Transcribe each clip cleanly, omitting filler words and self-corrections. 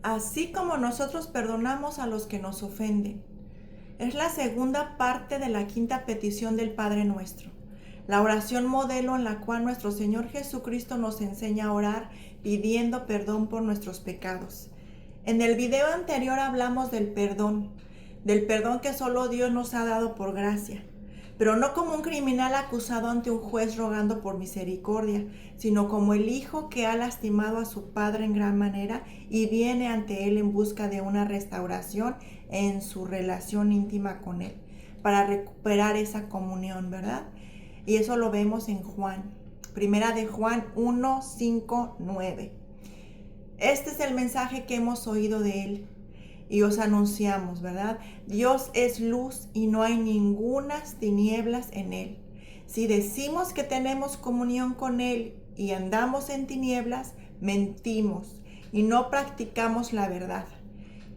así como nosotros perdonamos a los que nos ofenden. Es la segunda parte de la quinta petición del Padre Nuestro, la oración modelo en la cual nuestro Señor Jesucristo nos enseña a orar pidiendo perdón por nuestros pecados. En el video anterior hablamos del perdón que solo Dios nos ha dado por gracia, pero no como un criminal acusado ante un juez rogando por misericordia, sino como el hijo que ha lastimado a su padre en gran manera y viene ante él en busca de una restauración en su relación íntima con él, para recuperar esa comunión, ¿verdad? Y eso lo vemos en Juan, primera de Juan 1, 5, 9. Este es el mensaje que hemos oído de él y os anunciamos, ¿verdad? Dios es luz y no hay ningunas tinieblas en él. Si decimos que tenemos comunión con él y andamos en tinieblas, mentimos y no practicamos la verdad.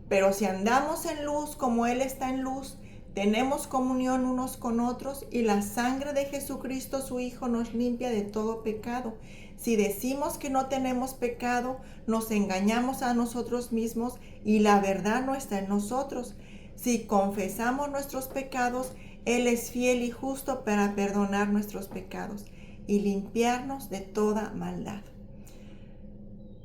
Pero si andamos en luz como él está en luz, tenemos comunión unos con otros y la sangre de Jesucristo su Hijo nos limpia de todo pecado. Si decimos que no tenemos pecado, nos engañamos a nosotros mismos y la verdad no está en nosotros. Si confesamos nuestros pecados, Él es fiel y justo para perdonar nuestros pecados y limpiarnos de toda maldad.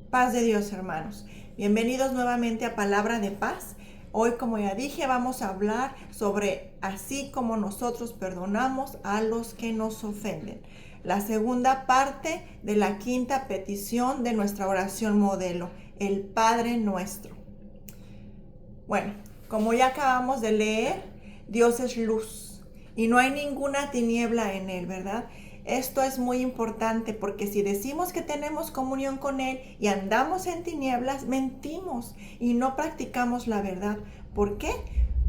Paz de Dios, hermanos. Bienvenidos nuevamente a Palabra de Paz. Hoy, como ya dije, vamos a hablar sobre así como nosotros perdonamos a los que nos ofenden. La segunda parte de la quinta petición de nuestra oración modelo, el Padre Nuestro. Bueno, como ya acabamos de leer, Dios es luz y no hay ninguna tiniebla en Él, ¿verdad? Esto es muy importante porque si decimos que tenemos comunión con Él y andamos en tinieblas, mentimos y no practicamos la verdad. ¿Por qué?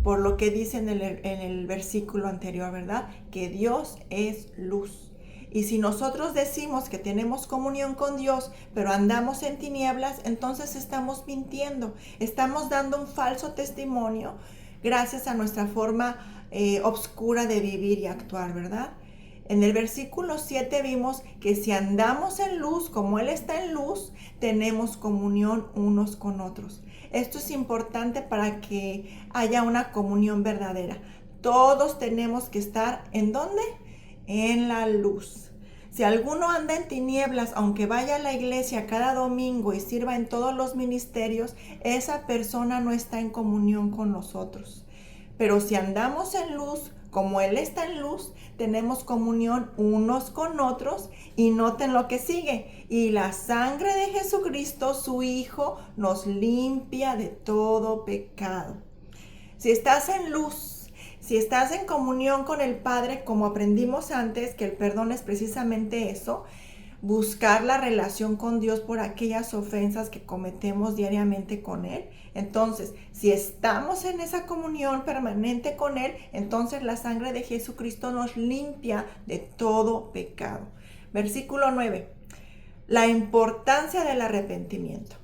Por lo que dice en el versículo anterior, ¿verdad? Que Dios es luz. Y si nosotros decimos que tenemos comunión con Dios, pero andamos en tinieblas, entonces estamos mintiendo, estamos dando un falso testimonio gracias a nuestra forma oscura de vivir y actuar, ¿verdad? En el versículo 7 vimos que si andamos en luz, como Él está en luz, tenemos comunión unos con otros. Esto es importante para que haya una comunión verdadera. Todos tenemos que estar, ¿en dónde? En la luz. Si alguno anda en tinieblas, aunque vaya a la iglesia cada domingo y sirva en todos los ministerios, esa persona no está en comunión con nosotros. Pero si andamos en luz, como Él está en luz, tenemos comunión unos con otros y noten lo que sigue. Y la sangre de Jesucristo, su Hijo, nos limpia de todo pecado. Si estás en luz, si estás en comunión con el Padre, como aprendimos antes, que el perdón es precisamente eso, buscar la relación con Dios por aquellas ofensas que cometemos diariamente con Él. Entonces, si estamos en esa comunión permanente con Él, entonces la sangre de Jesucristo nos limpia de todo pecado. Versículo 9. La importancia del arrepentimiento.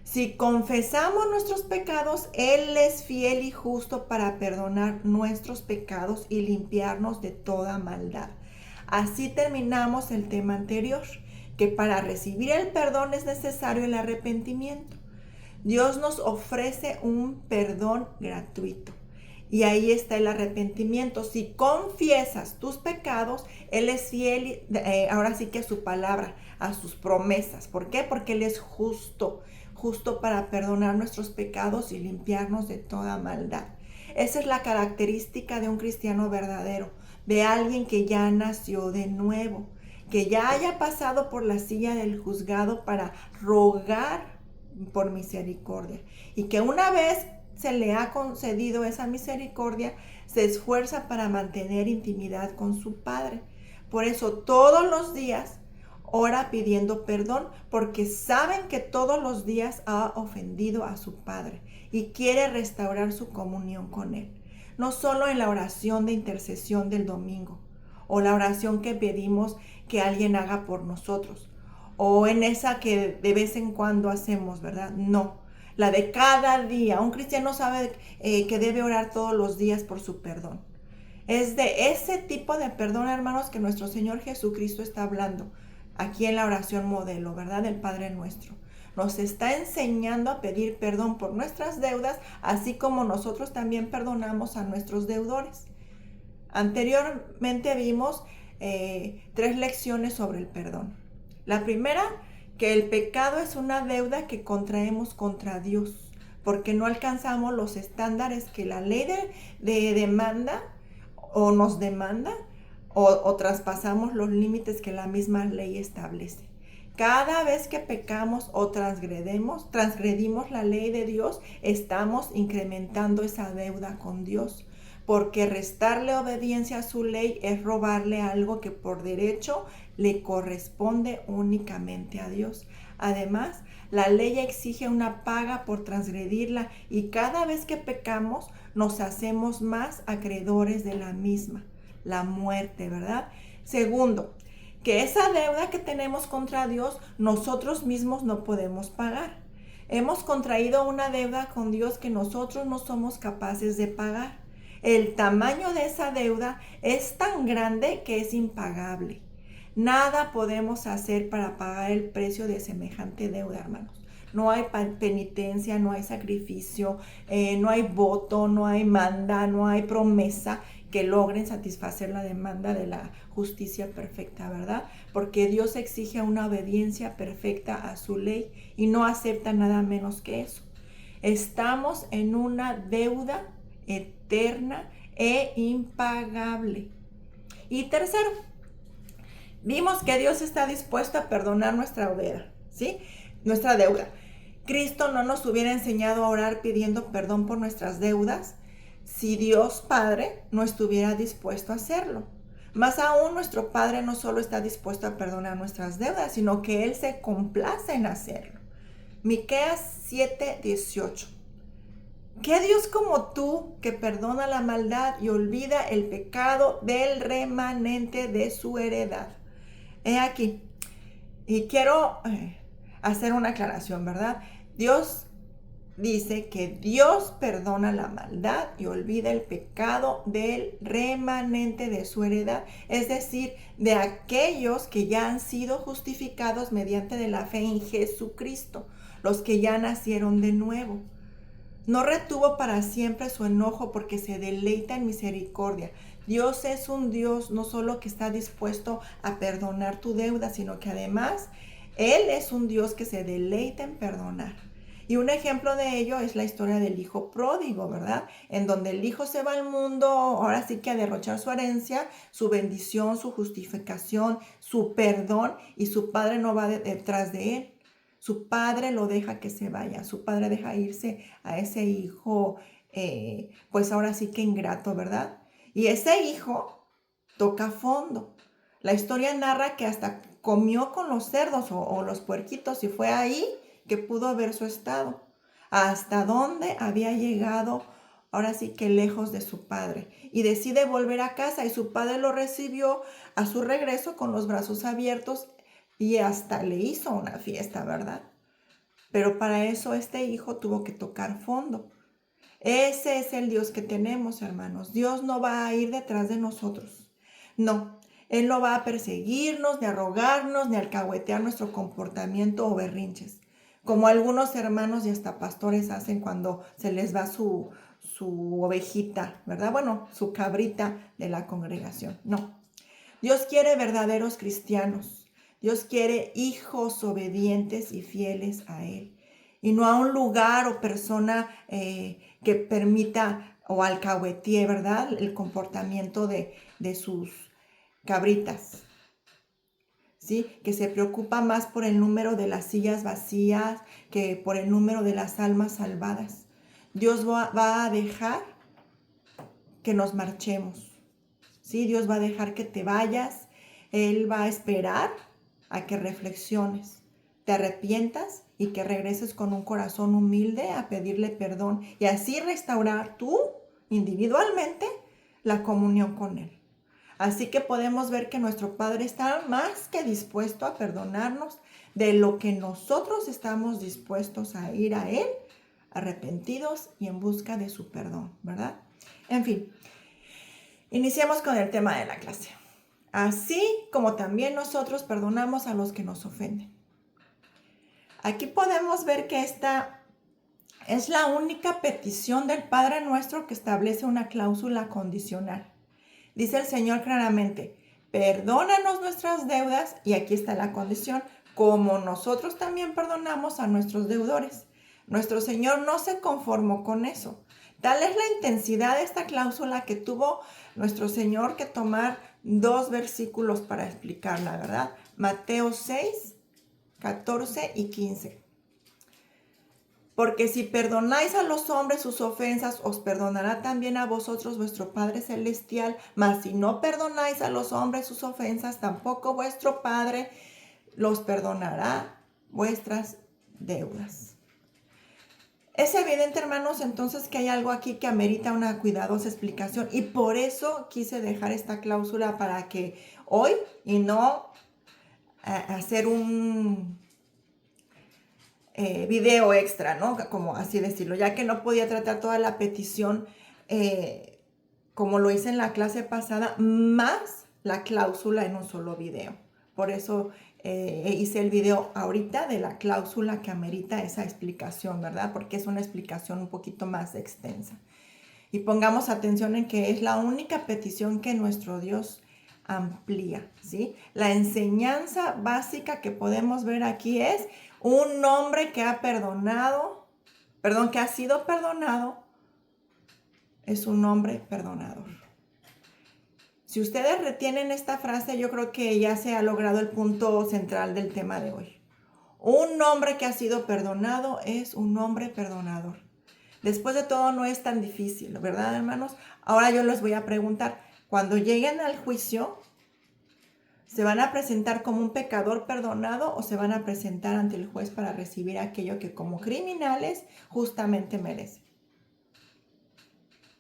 Si confesamos nuestros pecados, Él es fiel y justo para perdonar nuestros pecados y limpiarnos de toda maldad. Así terminamos el tema anterior, que para recibir el perdón es necesario el arrepentimiento. Dios nos ofrece un perdón gratuito. Y ahí está el arrepentimiento. Si confiesas tus pecados, Él es fiel, ahora sí que a su palabra, a sus promesas. ¿Por qué? Porque Él es justo para perdonar nuestros pecados y limpiarnos de toda maldad. Esa es la característica de un cristiano verdadero, de alguien que ya nació de nuevo, que ya haya pasado por la silla del juzgado para rogar por misericordia y que una vez se le ha concedido esa misericordia, se esfuerza para mantener intimidad con su Padre. Por eso todos los días ora pidiendo perdón, porque saben que todos los días ha ofendido a su Padre y quiere restaurar su comunión con Él. No solo en la oración de intercesión del domingo o la oración que pedimos que alguien haga por nosotros o en esa que de vez en cuando hacemos, ¿verdad? No, la de cada día. Un cristiano sabe que debe orar todos los días por su perdón. Es de ese tipo de perdón, hermanos, que nuestro Señor Jesucristo está hablando aquí en la oración modelo, ¿verdad? Del Padre Nuestro. nos está enseñando a pedir perdón por nuestras deudas, así como nosotros también perdonamos a nuestros deudores. Anteriormente vimos 3 lecciones sobre el perdón. La primera, que el pecado es una deuda que contraemos contra Dios, porque no alcanzamos los estándares que la ley de demanda o nos demanda, o traspasamos los límites que la misma ley establece. Cada vez que pecamos o transgredimos la ley de Dios, estamos incrementando esa deuda con Dios, porque restarle obediencia a su ley es robarle algo que por derecho le corresponde únicamente a Dios. Además, la ley exige una paga por transgredirla y cada vez que pecamos nos hacemos más acreedores de la misma, la muerte, ¿verdad? Segundo, que esa deuda que tenemos contra Dios nosotros mismos no podemos pagar. Hemos contraído una deuda con Dios que nosotros no somos capaces de pagar. El tamaño de esa deuda es tan grande que es impagable. Nada podemos hacer para pagar el precio de semejante deuda, hermanos. No hay penitencia, no hay sacrificio, no hay voto, no hay manda, no hay promesa que logren satisfacer la demanda de la justicia perfecta, ¿verdad? Porque Dios exige una obediencia perfecta a su ley y no acepta nada menos que eso. Estamos en una deuda eterna e impagable. Y tercero, vimos que Dios está dispuesto a perdonar nuestra deuda, ¿sí? Nuestra deuda. Cristo no nos hubiera enseñado a orar pidiendo perdón por nuestras deudas si Dios Padre no estuviera dispuesto a hacerlo. Más aún, nuestro Padre no solo está dispuesto a perdonar nuestras deudas, sino que Él se complace en hacerlo. Miqueas 7:18. ¿Qué Dios como tú, que perdona la maldad y olvida el pecado del remanente de su heredad? He aquí, y quiero hacer una aclaración, ¿verdad? Dios dice que Dios perdona la maldad y olvida el pecado del remanente de su heredad, es decir, de aquellos que ya han sido justificados mediante de la fe en Jesucristo, los que ya nacieron de nuevo. No retuvo para siempre su enojo porque se deleita en misericordia. Dios es un Dios no solo que está dispuesto a perdonar tu deuda, sino que además Él es un Dios que se deleita en perdonar. Y un ejemplo de ello es la historia del hijo pródigo, ¿verdad? En donde el hijo se va al mundo, ahora sí que a derrochar su herencia, su bendición, su justificación, su perdón, y su padre no va detrás de él. Su padre lo deja que se vaya, su padre deja irse a ese hijo, pues ahora sí que ingrato, ¿verdad? Y ese hijo toca fondo. La historia narra que hasta comió con los cerdos o los puerquitos y fue ahí que pudo ver su estado, hasta dónde había llegado, ahora sí que lejos de su padre. Y decide volver a casa y su padre lo recibió a su regreso con los brazos abiertos y hasta le hizo una fiesta, ¿verdad? Pero para eso este hijo tuvo que tocar fondo. Ese es el Dios que tenemos, hermanos. Dios no va a ir detrás de nosotros. No, Él no va a perseguirnos, ni a rogarnos, ni a alcahuetear nuestro comportamiento o berrinches, como algunos hermanos y hasta pastores hacen cuando se les va su ovejita, ¿verdad? Bueno, su cabrita de la congregación. No, Dios quiere verdaderos cristianos. Dios quiere hijos obedientes y fieles a Él. Y no a un lugar o persona que permita o alcahuetee, ¿verdad? El comportamiento de sus cabritas, ¿sí? Que se preocupa más por el número de las sillas vacías que por el número de las almas salvadas. Dios va a dejar que nos marchemos, ¿sí? Dios va a dejar que te vayas. Él va a esperar a que reflexiones, te arrepientas y que regreses con un corazón humilde a pedirle perdón y así restaurar tú individualmente la comunión con Él. Así que podemos ver que nuestro Padre está más que dispuesto a perdonarnos de lo que nosotros estamos dispuestos a ir a Él, arrepentidos y en busca de su perdón, ¿verdad? En fin, iniciemos con el tema de la clase. Así como también nosotros perdonamos a los que nos ofenden. Aquí podemos ver que esta es la única petición del Padre Nuestro que establece una cláusula condicional. Dice el Señor claramente, perdónanos nuestras deudas, y aquí está la condición, como nosotros también perdonamos a nuestros deudores. Nuestro Señor no se conformó con eso. Tal es la intensidad de esta cláusula que tuvo nuestro Señor que tomar 2 versículos para explicarla, ¿verdad? Mateo 6, 14 y 15. Porque si perdonáis a los hombres sus ofensas, os perdonará también a vosotros vuestro Padre Celestial. Mas si no perdonáis a los hombres sus ofensas, tampoco vuestro Padre los perdonará vuestras deudas. Es evidente, hermanos, entonces que hay algo aquí que amerita una cuidadosa explicación. Y por eso quise dejar esta cláusula para que hoy, y no hacer un video extra, ¿no? Como así decirlo, ya que no podía tratar toda la petición como lo hice en la clase pasada, más la cláusula en un solo video. Por eso hice el video ahorita de la cláusula que amerita esa explicación, ¿verdad? Porque es una explicación un poquito más extensa. Y pongamos atención en que es la única petición que nuestro Dios amplía, ¿sí? La enseñanza básica que podemos ver aquí es un hombre que ha que ha sido perdonado, es un hombre perdonador. Si ustedes retienen esta frase, yo creo que ya se ha logrado el punto central del tema de hoy. Un hombre que ha sido perdonado es un hombre perdonador. Después de todo no es tan difícil, ¿verdad, hermanos? Ahora yo les voy a preguntar, cuando lleguen al juicio, ¿se van a presentar como un pecador perdonado o se van a presentar ante el juez para recibir aquello que como criminales justamente merecen?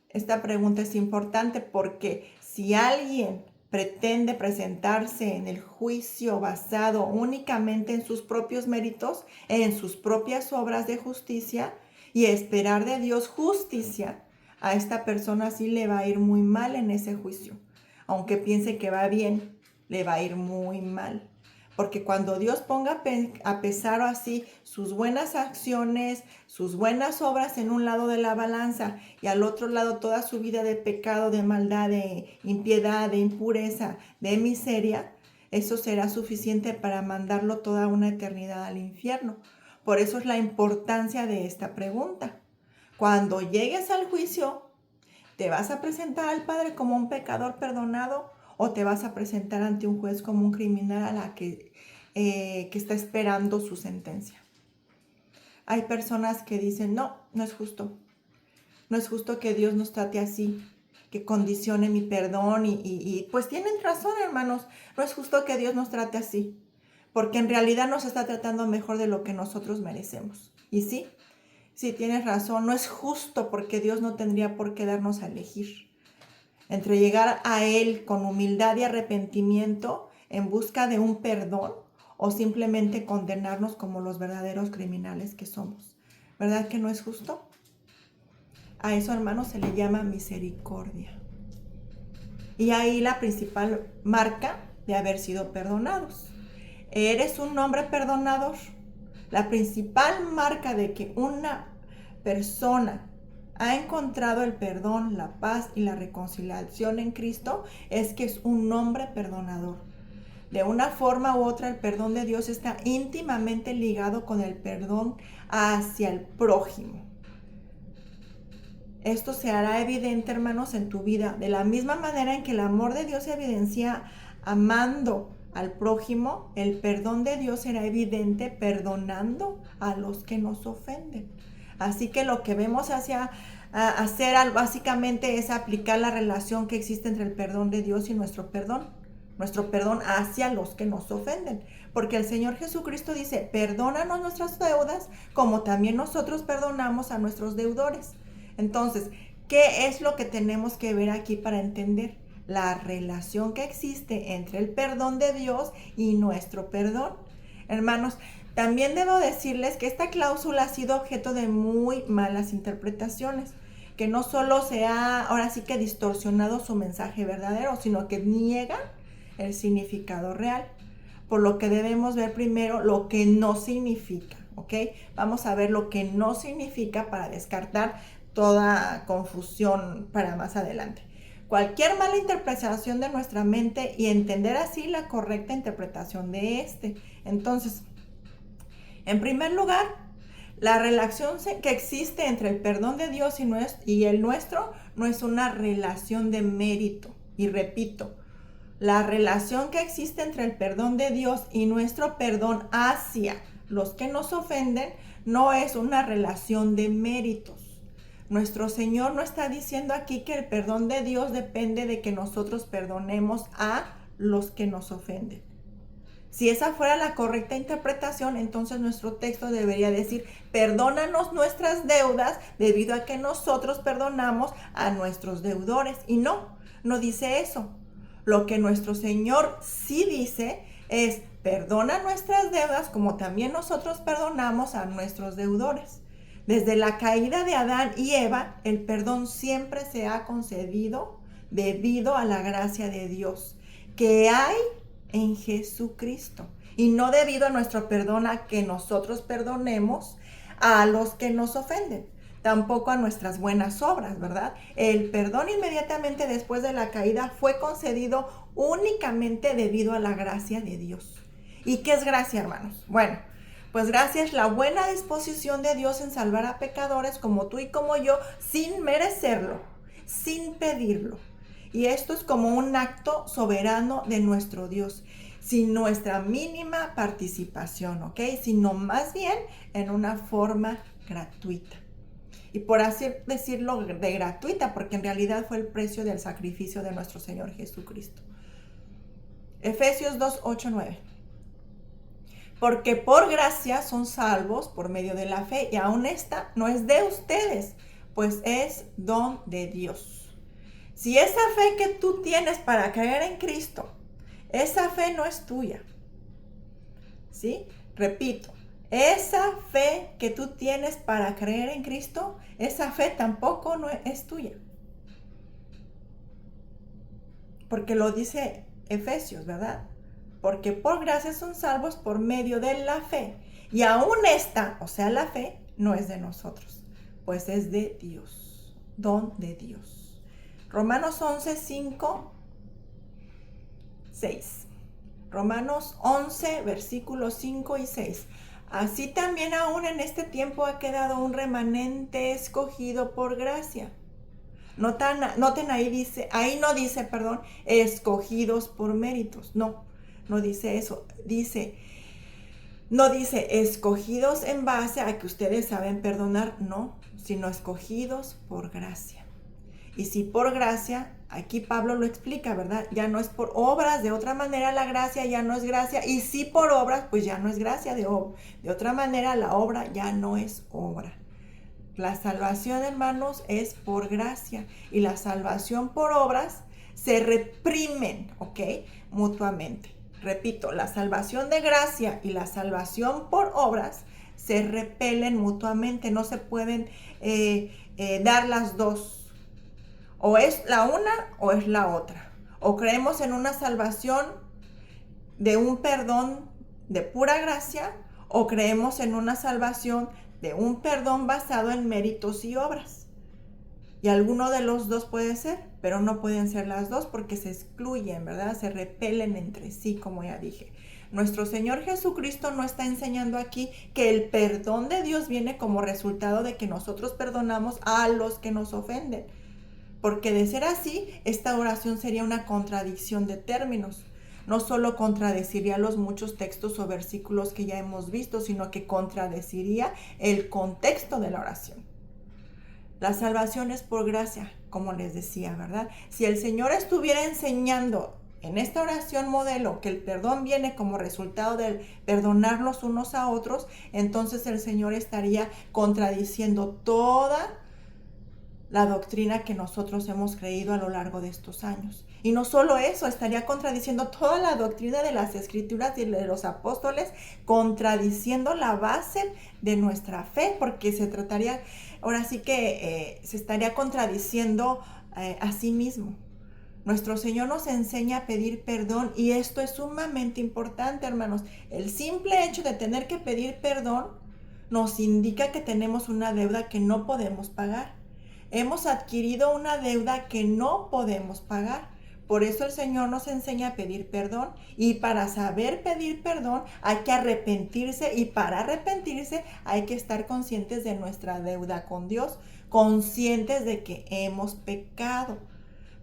Esta pregunta es importante porque si alguien pretende presentarse en el juicio basado únicamente en sus propios méritos, en sus propias obras de justicia y esperar de Dios justicia, a esta persona sí le va a ir muy mal en ese juicio. Aunque piense que va bien, le va a ir muy mal. Porque cuando Dios ponga a pesar así sus buenas acciones, sus buenas obras en un lado de la balanza y al otro lado toda su vida de pecado, de maldad, de impiedad, de impureza, de miseria, eso será suficiente para mandarlo toda una eternidad al infierno. Por eso es la importancia de esta pregunta. Cuando llegues al juicio, ¿te vas a presentar al Padre como un pecador perdonado o te vas a presentar ante un juez como un criminal a la que está esperando su sentencia? Hay personas que dicen, no es justo. No es justo que Dios nos trate así, que condicione mi perdón y pues tienen razón, hermanos. No es justo que Dios nos trate así, porque en realidad nos está tratando mejor de lo que nosotros merecemos. Y sí, tienes razón, no es justo porque Dios no tendría por qué darnos a elegir entre llegar a Él con humildad y arrepentimiento en busca de un perdón o simplemente condenarnos como los verdaderos criminales que somos. ¿Verdad que no es justo? A eso, hermanos, se le llama misericordia. Y ahí la principal marca de haber sido perdonados. ¿Eres un hombre perdonador? La principal marca de que una persona ha encontrado el perdón, la paz y la reconciliación en Cristo es que es un hombre perdonador. De una forma u otra, el perdón de Dios está íntimamente ligado con el perdón hacia el prójimo. Esto se hará evidente, hermanos, en tu vida. De la misma manera en que el amor de Dios se evidencia amando al prójimo, el perdón de Dios será evidente perdonando a los que nos ofenden. Así que lo que vemos hacer básicamente es aplicar la relación que existe entre el perdón de Dios y nuestro perdón hacia los que nos ofenden. Porque el Señor Jesucristo dice, perdónanos nuestras deudas como también nosotros perdonamos a nuestros deudores. Entonces, ¿qué es lo que tenemos que ver aquí para entender? La relación que existe entre el perdón de Dios y nuestro perdón. Hermanos, también debo decirles que esta cláusula ha sido objeto de muy malas interpretaciones, que no solo se ha ahora sí que distorsionado su mensaje verdadero, sino que niegan el significado real. Por lo que debemos ver primero lo que no significa, ¿ok? Vamos a ver lo que no significa para descartar toda confusión para más adelante. Cualquier mala interpretación de nuestra mente y entender así la correcta interpretación de este. Entonces, en primer lugar, la relación que existe entre el perdón de Dios y el nuestro no es una relación de mérito. Y repito, la relación que existe entre el perdón de Dios y nuestro perdón hacia los que nos ofenden no es una relación de méritos. Nuestro Señor no está diciendo aquí que el perdón de Dios depende de que nosotros perdonemos a los que nos ofenden. Si esa fuera la correcta interpretación, entonces nuestro texto debería decir, perdónanos nuestras deudas debido a que nosotros perdonamos a nuestros deudores. Y no dice eso. Lo que nuestro Señor sí dice es, perdona nuestras deudas como también nosotros perdonamos a nuestros deudores. Desde la caída de Adán y Eva, el perdón siempre se ha concedido debido a la gracia de Dios que hay en Jesucristo, y no debido a nuestro perdón a que nosotros perdonemos a los que nos ofenden, tampoco a nuestras buenas obras, ¿verdad? El perdón inmediatamente después de la caída fue concedido únicamente debido a la gracia de Dios. ¿Y qué es gracia, hermanos? Bueno, pues gracia es la buena disposición de Dios en salvar a pecadores como tú y como yo, sin merecerlo, sin pedirlo. Y esto es como un acto soberano de nuestro Dios, sin nuestra mínima participación, ¿ok? Sino más bien en una forma gratuita. Y por así decirlo, de gratuita, porque en realidad fue el precio del sacrificio de nuestro Señor Jesucristo. Efesios 2, 8, 9. Porque por gracia son salvos por medio de la fe, y aún esta no es de ustedes, pues es don de Dios. Si esa fe que tú tienes para creer en Cristo, esa fe no es tuya, ¿sí? Repito, esa fe que tú tienes para creer en Cristo, esa fe tampoco no es tuya. Porque lo dice Efesios, ¿verdad? Porque por gracia son salvos por medio de la fe. Y aún esta, o sea, la fe, no es de nosotros, pues es de Dios, don de Dios. Romanos 11, 5, 6. Romanos 11, versículos 5 y 6. Así también aún en este tiempo ha quedado un remanente escogido por gracia. Noten ahí no dice, escogidos por méritos. No dice eso. No dice escogidos en base a que ustedes saben perdonar, no, sino escogidos por gracia. Y si por gracia, aquí Pablo lo explica, ¿verdad? Ya no es por obras, de otra manera la gracia ya no es gracia. Y si por obras, pues ya no es gracia. De otra manera la obra ya no es obra. La salvación, hermanos, es por gracia. Y la salvación por obras se reprimen, ¿ok? Mutuamente. Repito, la salvación de gracia y la salvación por obras se repelen mutuamente. No se pueden dar las dos. O es la una o es la otra. O creemos en una salvación de un perdón de pura gracia, o creemos en una salvación de un perdón basado en méritos y obras. Y alguno de los dos puede ser, pero no pueden ser las dos porque se excluyen, ¿verdad? Se repelen entre sí, como ya dije. Nuestro Señor Jesucristo no está enseñando aquí que el perdón de Dios viene como resultado de que nosotros perdonamos a los que nos ofenden. Porque de ser así, esta oración sería una contradicción de términos. No solo contradeciría los muchos textos o versículos que ya hemos visto, sino que contradeciría el contexto de la oración. La salvación es por gracia, como les decía, ¿verdad? Si el Señor estuviera enseñando en esta oración modelo que el perdón viene como resultado del perdonarnos unos a otros, entonces el Señor estaría contradiciendo toda la doctrina que nosotros hemos creído a lo largo de estos años. Y no solo eso, estaría contradiciendo toda la doctrina de las Escrituras y de los apóstoles, contradiciendo la base de nuestra fe, porque se trataría, ahora sí que se estaría contradiciendo a sí mismo. Nuestro Señor nos enseña a pedir perdón y esto es sumamente importante, hermanos. El simple hecho de tener que pedir perdón nos indica que tenemos una deuda que no podemos pagar. Hemos adquirido una deuda que no podemos pagar. Por eso el Señor nos enseña a pedir perdón, y para saber pedir perdón hay que arrepentirse, y para arrepentirse hay que estar conscientes de nuestra deuda con Dios, conscientes de que hemos pecado.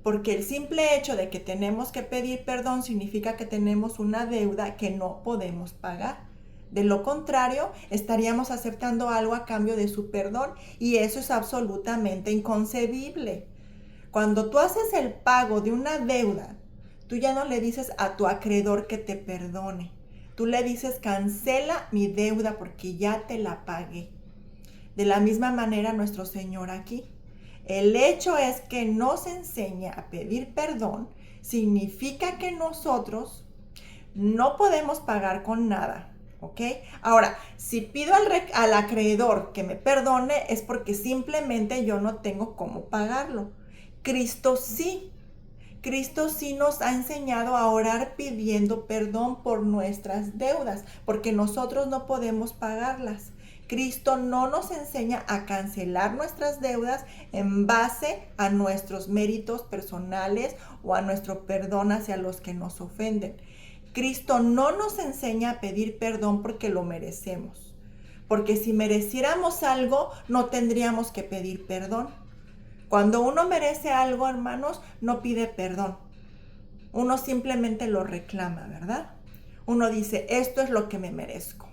Porque el simple hecho de que tenemos que pedir perdón significa que tenemos una deuda que no podemos pagar. De lo contrario, estaríamos aceptando algo a cambio de su perdón, y eso es absolutamente inconcebible. Cuando tú haces el pago de una deuda, tú ya no le dices a tu acreedor que te perdone. Tú le dices: cancela mi deuda porque ya te la pagué. De la misma manera nuestro Señor aquí. El hecho es que nos enseña a pedir perdón, significa que nosotros no podemos pagar con nada, ¿ok? Ahora, si pido al acreedor que me perdone, es porque simplemente yo no tengo cómo pagarlo. Cristo sí nos ha enseñado a orar pidiendo perdón por nuestras deudas, porque nosotros no podemos pagarlas. Cristo no nos enseña a cancelar nuestras deudas en base a nuestros méritos personales o a nuestro perdón hacia los que nos ofenden. Cristo no nos enseña a pedir perdón porque lo merecemos, porque si mereciéramos algo, no tendríamos que pedir perdón. Cuando uno merece algo, hermanos, no pide perdón. Uno simplemente lo reclama, ¿verdad? Uno dice: esto es lo que me merezco.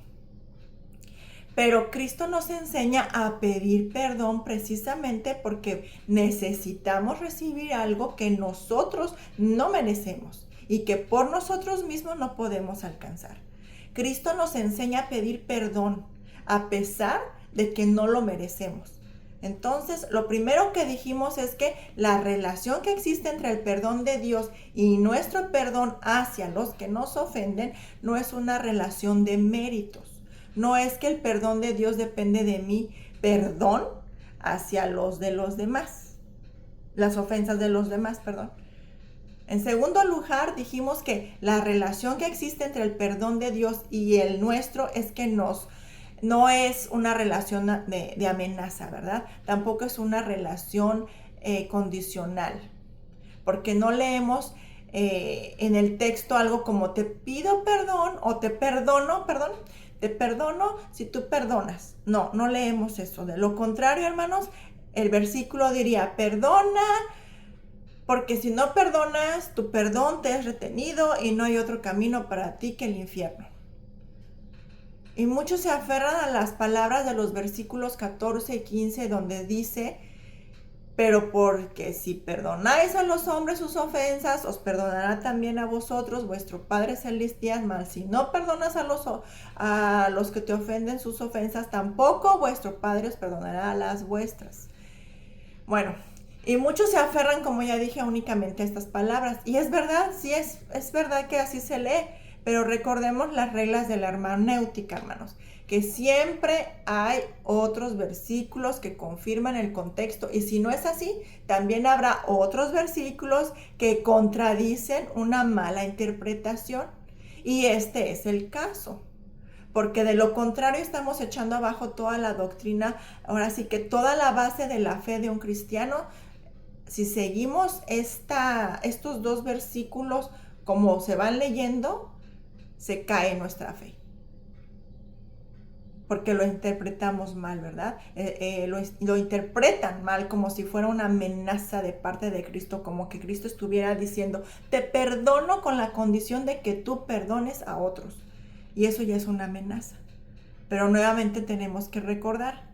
Pero Cristo nos enseña a pedir perdón precisamente porque necesitamos recibir algo que nosotros no merecemos y que por nosotros mismos no podemos alcanzar. Cristo nos enseña a pedir perdón a pesar de que no lo merecemos. Entonces, lo primero que dijimos es que la relación que existe entre el perdón de Dios y nuestro perdón hacia los que nos ofenden no es una relación de méritos. No es que el perdón de Dios depende de mi perdón hacia los de los demás, las ofensas de los demás, perdón. En segundo lugar, dijimos que la relación que existe entre el perdón de Dios y el nuestro es que no es una relación de amenaza, ¿verdad? Tampoco es una relación condicional, porque no leemos en el texto algo como te pido perdón o te perdono si tú perdonas. No leemos eso. De lo contrario, hermanos, el versículo diría: perdona, porque si no perdonas, tu perdón te es retenido y no hay otro camino para ti que el infierno. Y muchos se aferran a las palabras de los versículos 14 y 15, donde dice: pero porque si perdonáis a los hombres sus ofensas, os perdonará también a vosotros vuestro Padre Celestial. Mas si no perdonas a los que te ofenden sus ofensas, tampoco vuestro Padre os perdonará las vuestras. Bueno, y muchos se aferran, como ya dije, únicamente a estas palabras. Y es verdad, sí es verdad que así se lee. Pero recordemos las reglas de la hermenéutica, hermanos, que siempre hay otros versículos que confirman el contexto, y si no es así, también habrá otros versículos que contradicen una mala interpretación, y este es el caso, porque de lo contrario estamos echando abajo toda la doctrina, ahora sí que toda la base de la fe de un cristiano. Si seguimos estos dos versículos como se van leyendo, se cae nuestra fe, porque lo interpretamos mal, ¿verdad? Lo interpretan mal, como si fuera una amenaza de parte de Cristo, como que Cristo estuviera diciendo: te perdono con la condición de que tú perdones a otros, y eso ya es una amenaza. Pero nuevamente tenemos que recordar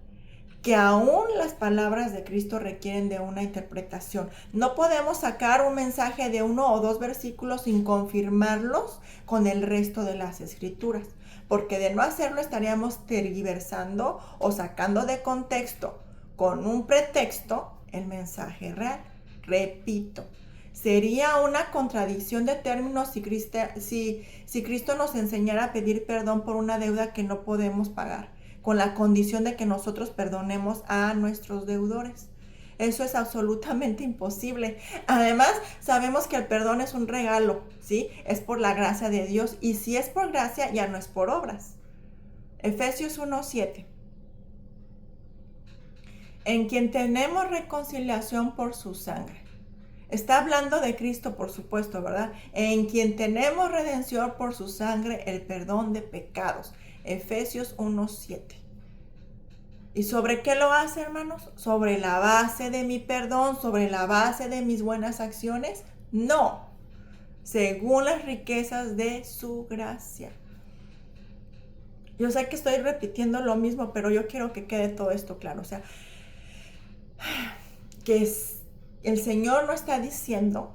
que aún las palabras de Cristo requieren de una interpretación. No podemos sacar un mensaje de 1 o 2 versículos sin confirmarlos con el resto de las escrituras, porque de no hacerlo estaríamos tergiversando o sacando de contexto con un pretexto el mensaje real. Repito, sería una contradicción de términos si Cristo nos enseñara a pedir perdón por una deuda que no podemos pagar, con la condición de que nosotros perdonemos a nuestros deudores. Eso es absolutamente imposible. Además, sabemos que el perdón es un regalo, ¿sí? Es por la gracia de Dios, y si es por gracia, ya no es por obras. Efesios 1:7. en quien tenemos reconciliación por su sangre. Está hablando de Cristo, por supuesto, ¿verdad? En quien tenemos redención por su sangre, el perdón de pecados. Efesios 1:7. ¿Y sobre qué lo hace, hermanos? ¿Sobre la base de mi perdón? ¿Sobre la base de mis buenas acciones? No. Según las riquezas de su gracia. Yo sé que estoy repitiendo lo mismo, pero yo quiero que quede todo esto claro. O sea, que el Señor no está diciendo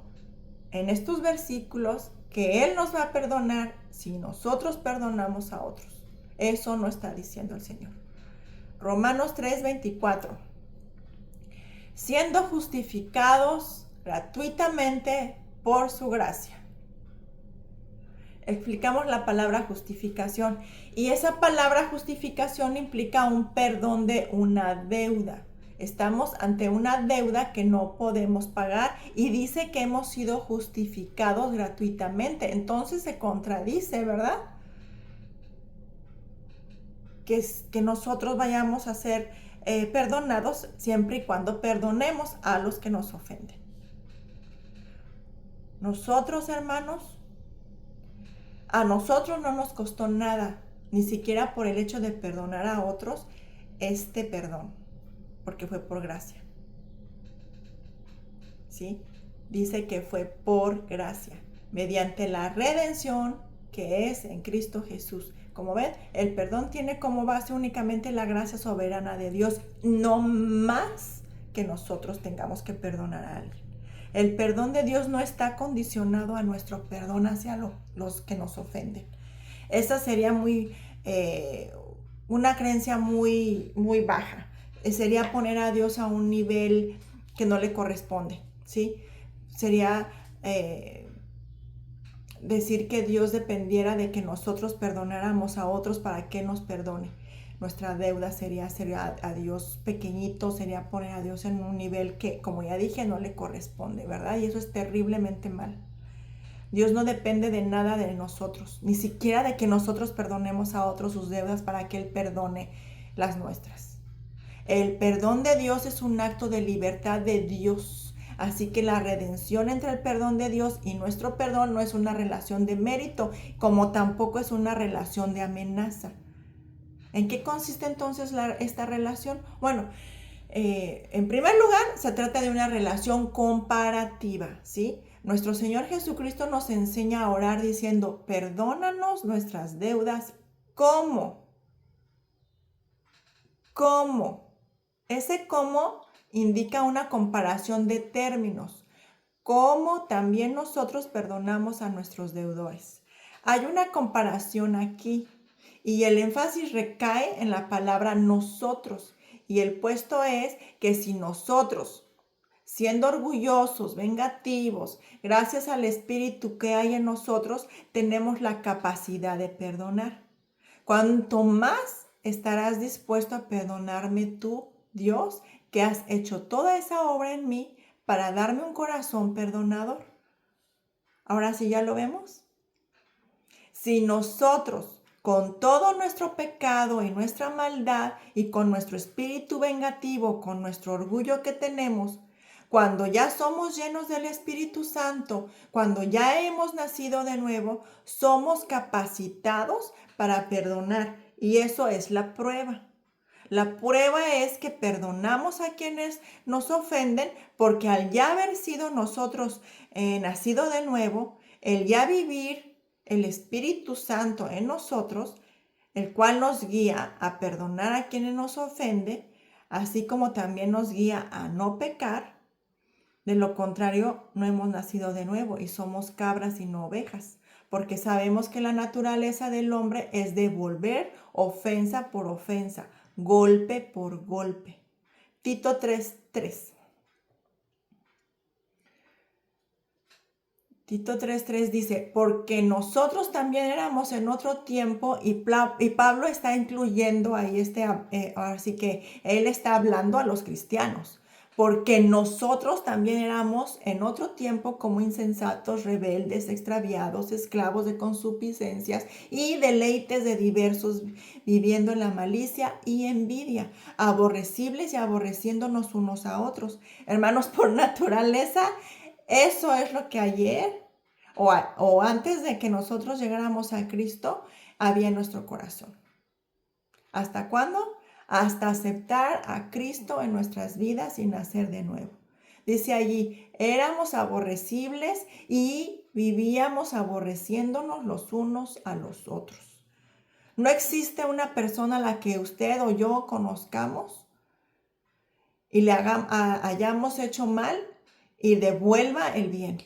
en estos versículos que Él nos va a perdonar si nosotros perdonamos a otros. Eso no está diciendo el Señor. Romanos 3:24. Siendo justificados gratuitamente por su gracia. Explicamos la palabra justificación. Y esa palabra justificación implica un perdón de una deuda. Estamos ante una deuda que no podemos pagar y dice que hemos sido justificados gratuitamente. Entonces se contradice, ¿verdad? Que nosotros vayamos a ser perdonados siempre y cuando perdonemos a los que nos ofenden. Nosotros, hermanos, a nosotros no nos costó nada, ni siquiera por el hecho de perdonar a otros, este perdón, porque fue por gracia. ¿Sí? Dice que fue por gracia, mediante la redención que es en Cristo Jesús. Como ven, el perdón tiene como base únicamente la gracia soberana de Dios, no más que nosotros tengamos que perdonar a alguien. El perdón de Dios no está condicionado a nuestro perdón hacia los que nos ofenden. Esa sería una creencia muy, muy baja. Sería poner a Dios a un nivel que no le corresponde, ¿sí? Sería decir que Dios dependiera de que nosotros perdonáramos a otros para que nos perdone. Nuestra deuda sería a Dios pequeñito, sería poner a Dios en un nivel que, como ya dije, no le corresponde, ¿verdad? Y eso es terriblemente mal. Dios no depende de nada de nosotros, ni siquiera de que nosotros perdonemos a otros sus deudas para que Él perdone las nuestras. El perdón de Dios es un acto de libertad de Dios. Así que la redención entre el perdón de Dios y nuestro perdón no es una relación de mérito, como tampoco es una relación de amenaza. ¿En qué consiste entonces esta relación? Bueno, en primer lugar, se trata de una relación comparativa, ¿sí? Nuestro Señor Jesucristo nos enseña a orar diciendo, perdónanos nuestras deudas. ¿Cómo? ¿Cómo? Ese cómo indica una comparación de términos. ¿Cómo también nosotros perdonamos a nuestros deudores? Hay una comparación aquí. Y el énfasis recae en la palabra nosotros. Y el puesto es que si nosotros, siendo orgullosos, vengativos, gracias al Espíritu que hay en nosotros, tenemos la capacidad de perdonar. Cuanto más estarás dispuesto a perdonarme tú, Dios, que has hecho toda esa obra en mí para darme un corazón perdonador. Ahora sí ya lo vemos. Si nosotros, con todo nuestro pecado y nuestra maldad y con nuestro espíritu vengativo, con nuestro orgullo que tenemos, cuando ya somos llenos del Espíritu Santo, cuando ya hemos nacido de nuevo, somos capacitados para perdonar. Y eso es la prueba. La prueba es que perdonamos a quienes nos ofenden porque al ya haber sido nosotros nacido de nuevo, el ya vivir el Espíritu Santo en nosotros, el cual nos guía a perdonar a quienes nos ofenden, así como también nos guía a no pecar. De lo contrario, no hemos nacido de nuevo y somos cabras y no ovejas, porque sabemos que la naturaleza del hombre es devolver ofensa por ofensa, golpe por golpe. Tito 3:3. Tito 3:3 dice, porque nosotros también éramos en otro tiempo, y Pablo está incluyendo ahí así que él está hablando a los cristianos, porque nosotros también éramos en otro tiempo como insensatos, rebeldes, extraviados, esclavos de concupiscencias y deleites de diversos, viviendo en la malicia y envidia, aborrecibles y aborreciéndonos unos a otros. Hermanos, por naturaleza, eso es lo que ayer o antes de que nosotros llegáramos a Cristo había en nuestro corazón. ¿Hasta cuándo? Hasta aceptar a Cristo en nuestras vidas y nacer de nuevo. Dice allí, éramos aborrecibles y vivíamos aborreciéndonos los unos a los otros. No existe una persona a la que usted o yo conozcamos y le hayamos hecho mal y devuelva el bien.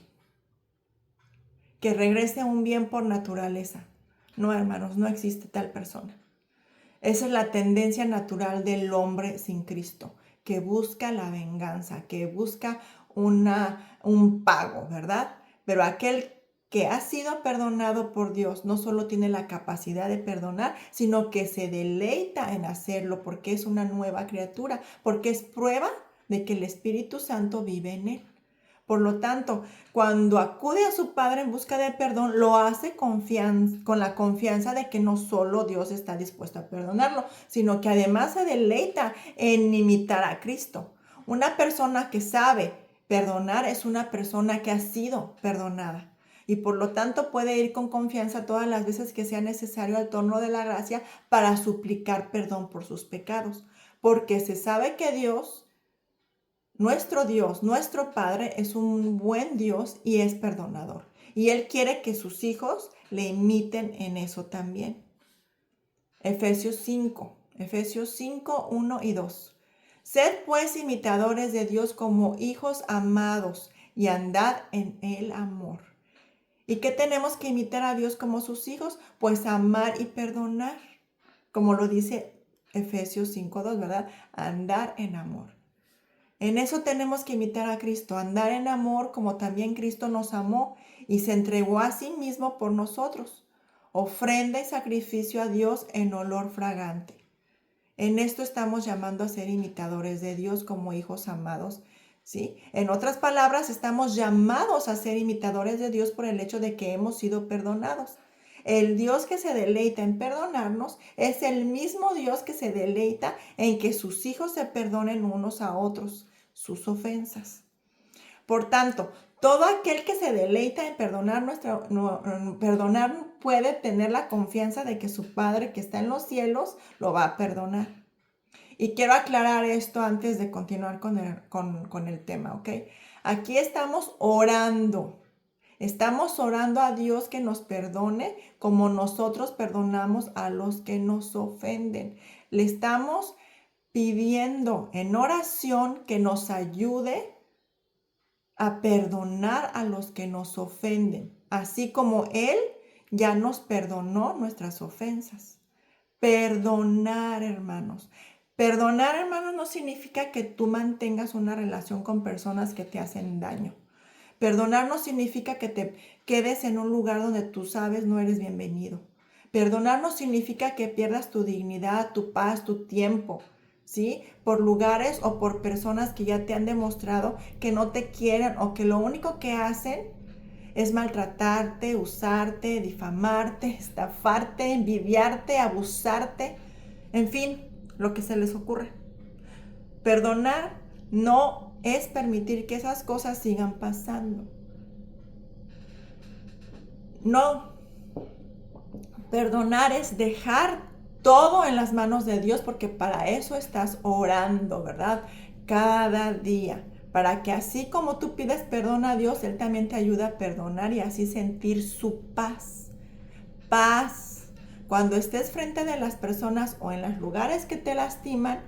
Que regrese un bien por naturaleza. No, hermanos, no existe tal persona. Esa es la tendencia natural del hombre sin Cristo, que busca la venganza, que busca un pago, ¿verdad? Pero aquel que ha sido perdonado por Dios no solo tiene la capacidad de perdonar, sino que se deleita en hacerlo porque es una nueva criatura, porque es prueba de que el Espíritu Santo vive en él. Por lo tanto, cuando acude a su Padre en busca de perdón, lo hace con la confianza de que no solo Dios está dispuesto a perdonarlo, sino que además se deleita en imitar a Cristo. Una persona que sabe perdonar es una persona que ha sido perdonada y por lo tanto puede ir con confianza todas las veces que sea necesario al trono de la gracia para suplicar perdón por sus pecados, porque se sabe que Dios, nuestro Padre, es un buen Dios y es perdonador. Y Él quiere que sus hijos le imiten en eso también. Efesios 5, 1 y 2. Sed pues imitadores de Dios como hijos amados y andad en el amor. ¿Y qué tenemos que imitar a Dios como sus hijos? Pues amar y perdonar. Como lo dice Efesios 5:2, ¿verdad? Andar en amor. En eso tenemos que imitar a Cristo, andar en amor como también Cristo nos amó y se entregó a sí mismo por nosotros, ofrenda y sacrificio a Dios en olor fragante. En esto estamos llamando a ser imitadores de Dios como hijos amados, ¿sí? En otras palabras, estamos llamados a ser imitadores de Dios por el hecho de que hemos sido perdonados. El Dios que se deleita en perdonarnos es el mismo Dios que se deleita en que sus hijos se perdonen unos a otros sus ofensas. Por tanto, todo aquel que se deleita en perdonar puede tener la confianza de que su Padre que está en los cielos lo va a perdonar. Y quiero aclarar esto antes de continuar con el tema, ¿ok? Aquí estamos orando. Estamos orando a Dios que nos perdone como nosotros perdonamos a los que nos ofenden. Le estamos pidiendo en oración que nos ayude a perdonar a los que nos ofenden, así como Él ya nos perdonó nuestras ofensas. Perdonar, hermanos. Perdonar, hermanos, no significa que tú mantengas una relación con personas que te hacen daño. Perdonar no significa que te quedes en un lugar donde tú sabes no eres bienvenido. Perdonar no significa que pierdas tu dignidad, tu paz, tu tiempo, ¿sí? Por lugares o por personas que ya te han demostrado que no te quieren o que lo único que hacen es maltratarte, usarte, difamarte, estafarte, envidiarte, abusarte, en fin, lo que se les ocurre. Perdonar no es permitir que esas cosas sigan pasando. No. Perdonar es dejar todo en las manos de Dios, porque para eso estás orando, ¿verdad? Cada día. Para que así como tú pides perdón a Dios, Él también te ayuda a perdonar y así sentir su paz. Paz. Cuando estés frente de las personas o en los lugares que te lastiman,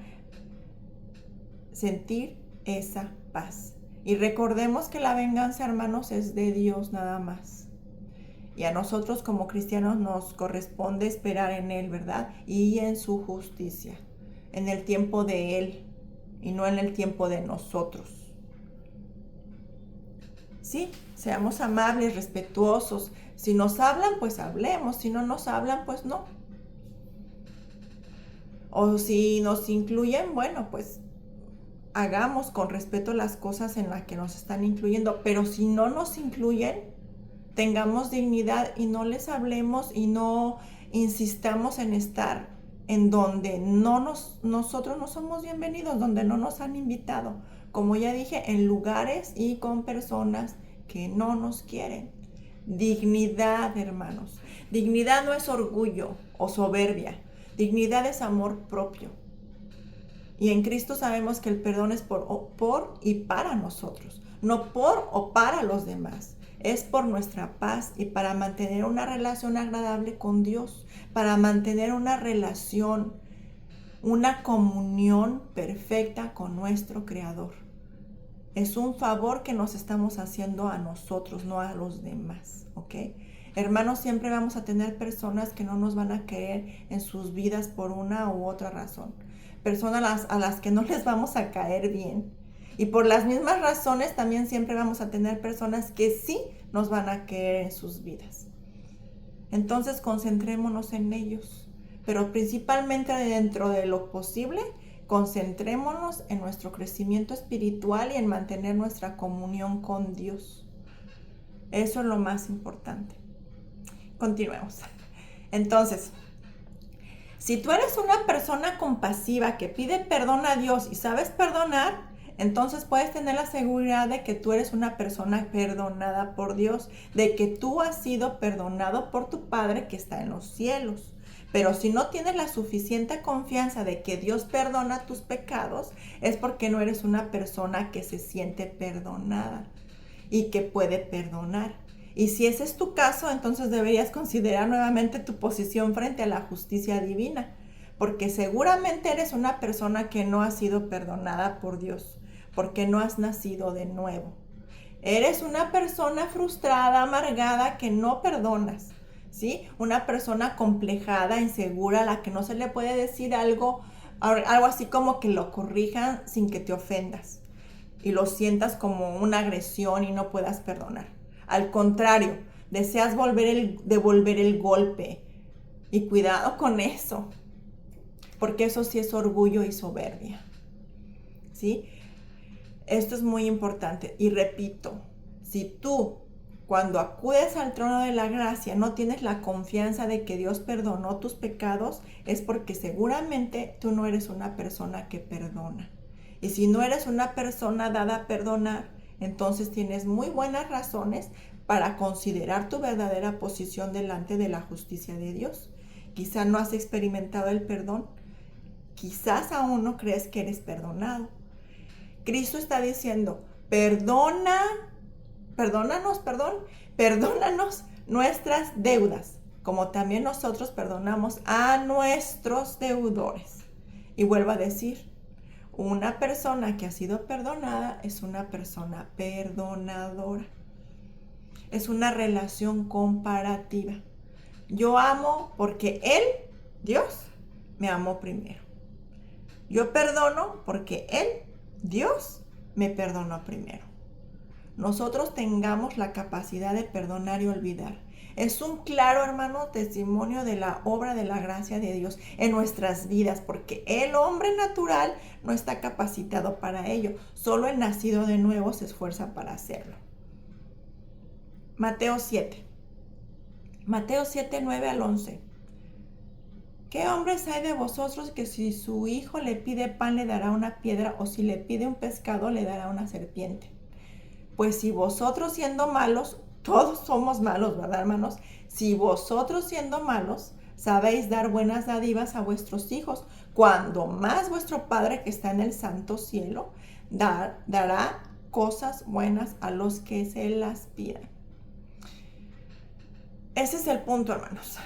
sentir esa paz. Y recordemos que la venganza, hermanos, es de Dios nada más. Y a nosotros como cristianos nos corresponde esperar en Él, ¿verdad? Y en su justicia, en el tiempo de Él y no en el tiempo de nosotros. Sí, seamos amables, respetuosos. Si nos hablan, pues hablemos. Si no nos hablan, pues no. O si nos incluyen, bueno, pues hagamos con respeto las cosas en las que nos están incluyendo, pero si no nos incluyen, tengamos dignidad y no les hablemos y no insistamos en estar en donde nosotros no somos bienvenidos, donde no nos han invitado. Como ya dije, en lugares y con personas que no nos quieren. Dignidad, hermanos. Dignidad no es orgullo o soberbia. Dignidad es amor propio. Y en Cristo sabemos que el perdón es por y para nosotros, no por o para los demás. Es por nuestra paz y para mantener una relación agradable con Dios, para mantener una relación, una comunión perfecta con nuestro Creador. Es un favor que nos estamos haciendo a nosotros, no a los demás, ¿ok? Hermanos, siempre vamos a tener personas que no nos van a querer en sus vidas por una u otra razón. Personas a las que no les vamos a caer bien. Y por las mismas razones también siempre vamos a tener personas que sí nos van a querer en sus vidas. Entonces concentrémonos en ellos, pero principalmente dentro de lo posible, concentrémonos en nuestro crecimiento espiritual y en mantener nuestra comunión con Dios. Eso es lo más importante. Continuemos. Entonces, si tú eres una persona compasiva que pide perdón a Dios y sabes perdonar, entonces puedes tener la seguridad de que tú eres una persona perdonada por Dios, de que tú has sido perdonado por tu Padre que está en los cielos. Pero si no tienes la suficiente confianza de que Dios perdona tus pecados, es porque no eres una persona que se siente perdonada y que puede perdonar. Y si ese es tu caso, entonces deberías considerar nuevamente tu posición frente a la justicia divina, porque seguramente eres una persona que no ha sido perdonada por Dios, porque no has nacido de nuevo. Eres una persona frustrada, amargada, que no perdonas, ¿sí? Una persona complejada, insegura, a la que no se le puede decir algo así como que lo corrijan sin que te ofendas y lo sientas como una agresión y no puedas perdonar. Al contrario, deseas devolver el golpe. Y cuidado con eso, porque eso sí es orgullo y soberbia, ¿sí? Esto es muy importante. Y repito, si tú, cuando acudes al trono de la gracia, no tienes la confianza de que Dios perdonó tus pecados, es porque seguramente tú no eres una persona que perdona. Y si no eres una persona dada a perdonar, entonces tienes muy buenas razones para considerar tu verdadera posición delante de la justicia de Dios. Quizá no has experimentado el perdón, quizás aún no crees que eres perdonado. Cristo está diciendo, perdónanos nuestras deudas, como también nosotros perdonamos a nuestros deudores. Y vuelvo a decir, una persona que ha sido perdonada es una persona perdonadora. Es una relación comparativa. Yo amo porque Él, Dios, me amó primero. Yo perdono porque Él, Dios, me perdonó primero. Nosotros tengamos la capacidad de perdonar y olvidar. Es un claro, hermano, testimonio de la obra de la gracia de Dios en nuestras vidas, porque el hombre natural no está capacitado para ello. Solo el nacido de nuevo se esfuerza para hacerlo. Mateo 7, 9 al 11. ¿Qué hombres hay de vosotros que si su hijo le pide pan le dará una piedra, o si le pide un pescado le dará una serpiente? Pues si vosotros siendo malos, todos somos malos, ¿verdad, hermanos? Si vosotros siendo malos sabéis dar buenas dádivas a vuestros hijos, cuando más vuestro Padre que está en el santo cielo dará cosas buenas a los que se las pidan. Ese es el punto, hermanos.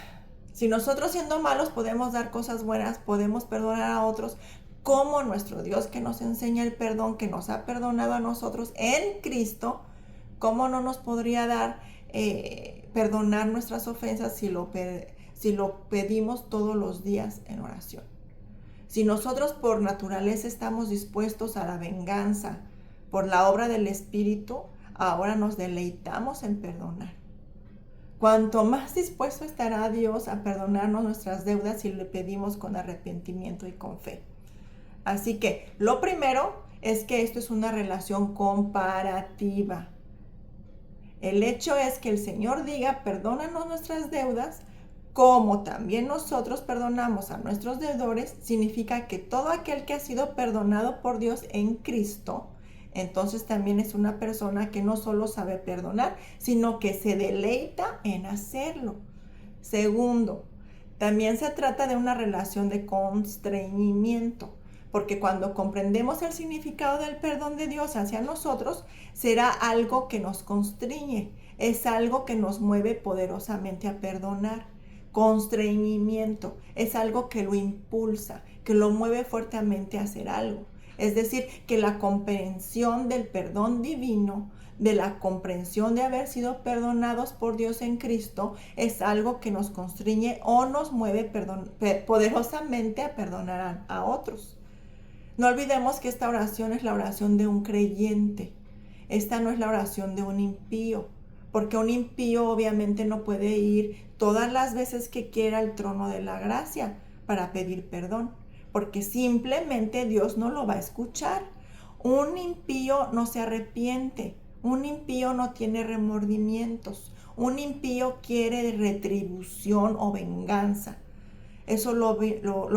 Si nosotros siendo malos podemos dar cosas buenas, podemos perdonar a otros, como nuestro Dios que nos enseña el perdón, que nos ha perdonado a nosotros en Cristo, ¿cómo no nos podría dar perdonar nuestras ofensas si lo pedimos todos los días en oración? Si nosotros por naturaleza estamos dispuestos a la venganza por la obra del Espíritu, ahora nos deleitamos en perdonar. Cuanto más dispuesto estará Dios a perdonarnos nuestras deudas si le pedimos con arrepentimiento y con fe. Así que lo primero es que esto es una relación comparativa. El hecho es que el Señor diga, perdónanos nuestras deudas, como también nosotros perdonamos a nuestros deudores, significa que todo aquel que ha sido perdonado por Dios en Cristo, entonces también es una persona que no solo sabe perdonar, sino que se deleita en hacerlo. Segundo, también se trata de una relación de constreñimiento, porque cuando comprendemos el significado del perdón de Dios hacia nosotros, será algo que nos constriñe, es algo que nos mueve poderosamente a perdonar. Constreñimiento es algo que lo impulsa, que lo mueve fuertemente a hacer algo. Es decir, que la comprensión del perdón divino, de la comprensión de haber sido perdonados por Dios en Cristo, es algo que nos constriñe o nos mueve poderosamente a perdonar a otros. No olvidemos que esta oración es la oración de un creyente. Esta no es la oración de un impío, porque un impío obviamente no puede ir todas las veces que quiera al trono de la gracia para pedir perdón, porque simplemente Dios no lo va a escuchar. Un impío no se arrepiente, un impío no tiene remordimientos, un impío quiere retribución o venganza. Eso lo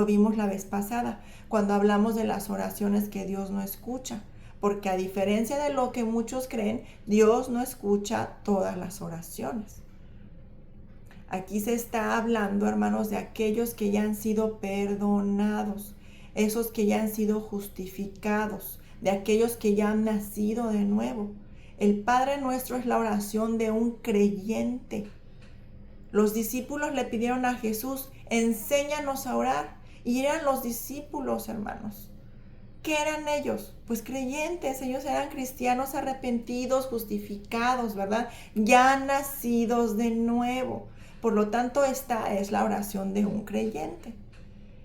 vimos la vez pasada, cuando hablamos de las oraciones que Dios no escucha. Porque a diferencia de lo que muchos creen, Dios no escucha todas las oraciones. Aquí se está hablando, hermanos, de aquellos que ya han sido perdonados, esos que ya han sido justificados, de aquellos que ya han nacido de nuevo. El Padre Nuestro es la oración de un creyente. Los discípulos le pidieron a Jesús, enséñanos a orar. Y eran los discípulos, hermanos. ¿Qué eran ellos? Pues creyentes, ellos eran cristianos arrepentidos, justificados, ¿verdad? Ya nacidos de nuevo. Por lo tanto, esta es la oración de un creyente.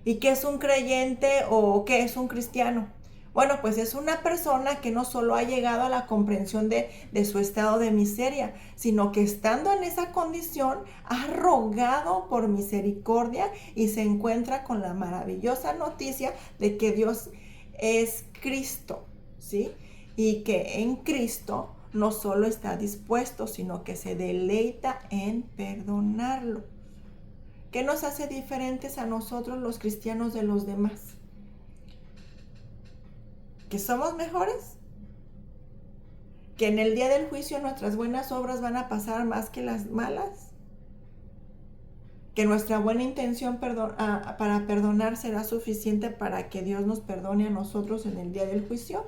¿Y qué es un creyente o qué es un cristiano? Bueno, pues es una persona que no solo ha llegado a la comprensión de su estado de miseria, sino que estando en esa condición ha rogado por misericordia y se encuentra con la maravillosa noticia de que Dios es Cristo, ¿sí? Y que en Cristo no solo está dispuesto, sino que se deleita en perdonarlo. ¿Qué nos hace diferentes a nosotros los cristianos de los demás? ¿Que somos mejores? ¿Que en el día del juicio nuestras buenas obras van a pasar más que las malas? ¿Que nuestra buena intención para perdonar será suficiente para que Dios nos perdone a nosotros en el día del juicio?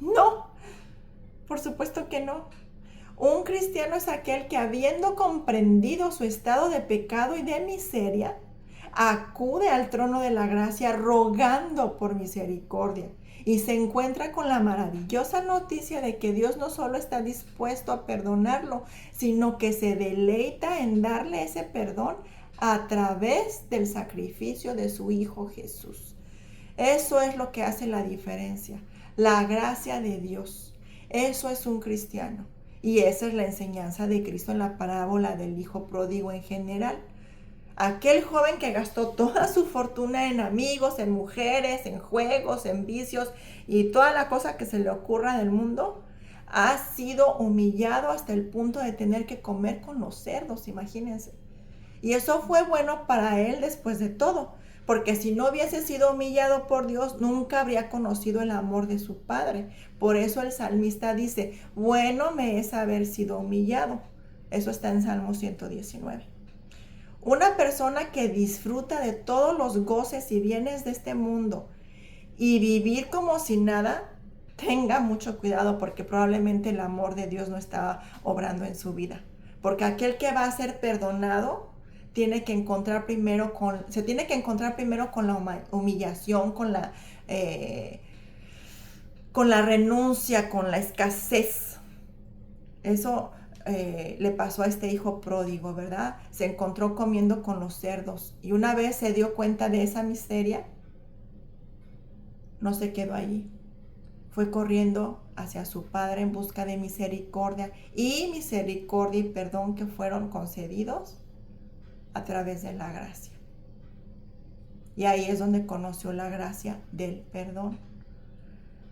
No, por supuesto que no. Un cristiano es aquel que, habiendo comprendido su estado de pecado y de miseria, acude al trono de la gracia rogando por misericordia y se encuentra con la maravillosa noticia de que Dios no solo está dispuesto a perdonarlo, sino que se deleita en darle ese perdón a través del sacrificio de su Hijo Jesús. Eso es lo que hace la diferencia, la gracia de Dios. Eso es un cristiano. Y esa es la enseñanza de Cristo en la parábola del Hijo Pródigo en general. Aquel joven que gastó toda su fortuna en amigos, en mujeres, en juegos, en vicios y toda la cosa que se le ocurra del mundo, ha sido humillado hasta el punto de tener que comer con los cerdos, imagínense. Y eso fue bueno para él después de todo, porque si no hubiese sido humillado por Dios, nunca habría conocido el amor de su Padre. Por eso el salmista dice, bueno me es haber sido humillado. Eso está en Salmo 119. Una persona que disfruta de todos los goces y bienes de este mundo y vivir como si nada, tenga mucho cuidado porque probablemente el amor de Dios no está obrando en su vida. Porque aquel que va a ser perdonado se tiene que encontrar primero con la humillación, con la renuncia, con la escasez. Eso le pasó a este hijo pródigo, ¿verdad? Se encontró comiendo con los cerdos y una vez se dio cuenta de esa miseria, no se quedó allí. Fue corriendo hacia su padre en busca de misericordia y perdón que fueron concedidos a través de la gracia. Y ahí es donde conoció la gracia del perdón.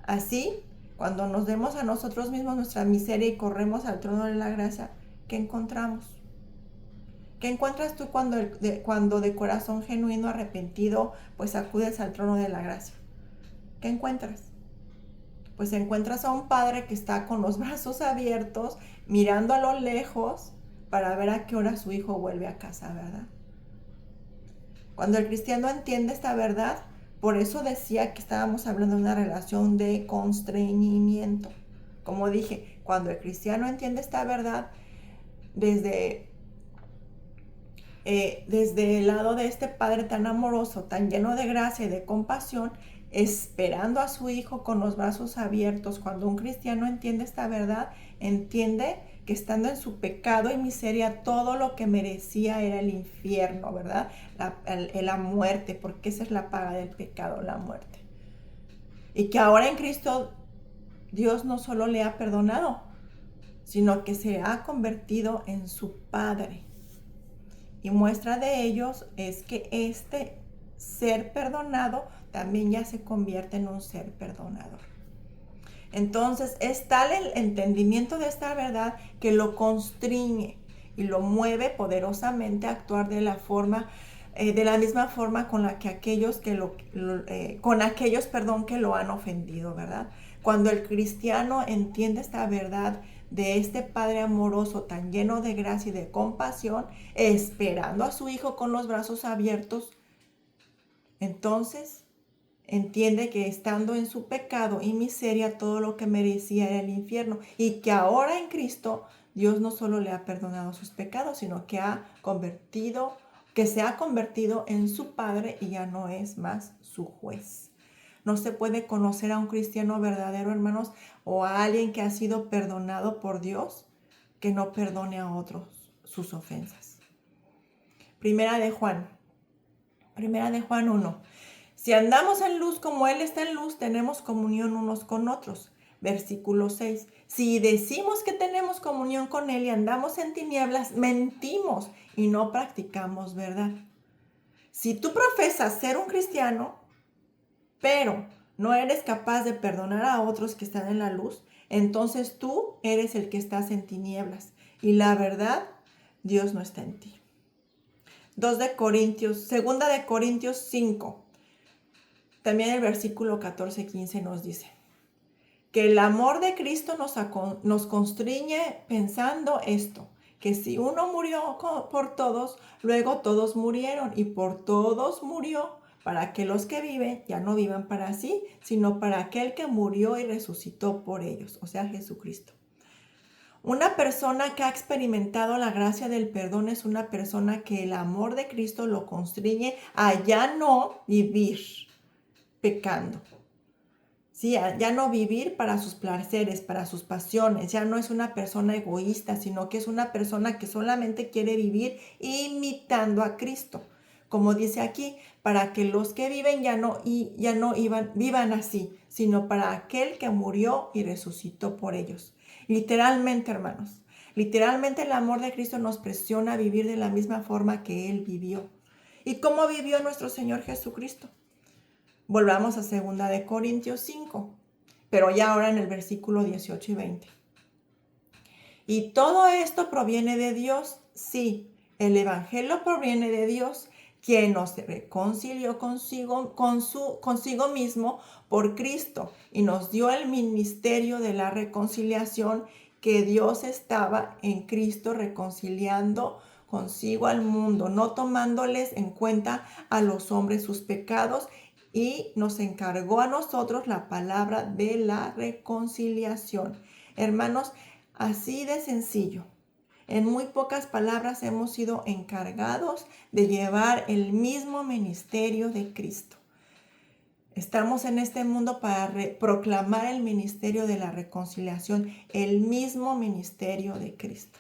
Así, cuando nos demos a nosotros mismos nuestra miseria y corremos al trono de la gracia, ¿qué encontramos? ¿Qué encuentras tú cuando de corazón genuino, arrepentido, pues acudes al trono de la gracia? ¿Qué encuentras? Pues encuentras a un padre que está con los brazos abiertos, mirando a lo lejos para ver a qué hora su hijo vuelve a casa, ¿verdad? Cuando el cristiano entiende esta verdad, por eso decía que estábamos hablando de una relación de constreñimiento. Como dije, cuando el cristiano entiende esta verdad, desde el lado de este Padre tan amoroso, tan lleno de gracia y de compasión, esperando a su Hijo con los brazos abiertos. Cuando un cristiano entiende esta verdad, entiende que estando en su pecado y miseria, todo lo que merecía era el infierno, ¿verdad? La muerte, porque esa es la paga del pecado, la muerte. Y que ahora en Cristo Dios no solo le ha perdonado, sino que se ha convertido en su Padre. Y muestra de ellos es que este ser perdonado también ya se convierte en un ser perdonador. Entonces es tal el entendimiento de esta verdad que lo constriñe y lo mueve poderosamente a actuar de la misma forma con la que aquellos que lo han ofendido, ¿verdad? Cuando el cristiano entiende esta verdad de este Padre amoroso tan lleno de gracia y de compasión, esperando a su Hijo con los brazos abiertos, entonces entiende que estando en su pecado y miseria, todo lo que merecía era el infierno, y que ahora en Cristo Dios no solo le ha perdonado sus pecados, sino que se ha convertido en su Padre y ya no es más su juez. No se puede conocer a un cristiano verdadero, hermanos, o a alguien que ha sido perdonado por Dios, que no perdone a otros sus ofensas. Primera de Juan 1. Si andamos en luz como Él está en luz, tenemos comunión unos con otros. Versículo 6. Si decimos que tenemos comunión con Él y andamos en tinieblas, mentimos y no practicamos verdad. Si tú profesas ser un cristiano, pero no eres capaz de perdonar a otros que están en la luz, entonces tú eres el que estás en tinieblas. Y la verdad, Dios no está en ti. 2 de Corintios 5. También el versículo 14-15 nos dice que el amor de Cristo nos constriñe pensando esto, que si uno murió por todos, luego todos murieron y por todos murió, para que los que viven ya no vivan para sí, sino para aquel que murió y resucitó por ellos, o sea, Jesucristo. Una persona que ha experimentado la gracia del perdón es una persona que el amor de Cristo lo constriñe a ya no vivir pecando. Sí, ya no vivir para sus placeres, para sus pasiones. Ya no es una persona egoísta, sino que es una persona que solamente quiere vivir imitando a Cristo. Como dice aquí, para que los que viven ya no vivan así, sino para aquel que murió y resucitó por ellos. Literalmente, hermanos, literalmente el amor de Cristo nos presiona a vivir de la misma forma que Él vivió. ¿Y cómo vivió nuestro Señor Jesucristo? Volvamos a 2 de Corintios 5, pero ya ahora en el versículo 18 y 20. Y todo esto proviene de Dios, sí, el evangelio proviene de Dios, quien nos reconcilió consigo mismo por Cristo y nos dio el ministerio de la reconciliación, que Dios estaba en Cristo reconciliando consigo al mundo, no tomándoles en cuenta a los hombres sus pecados, y nos encargó a nosotros la palabra de la reconciliación. Hermanos, así de sencillo. En muy pocas palabras hemos sido encargados de llevar el mismo ministerio de Cristo. Estamos en este mundo para proclamar el ministerio de la reconciliación, el mismo ministerio de Cristo.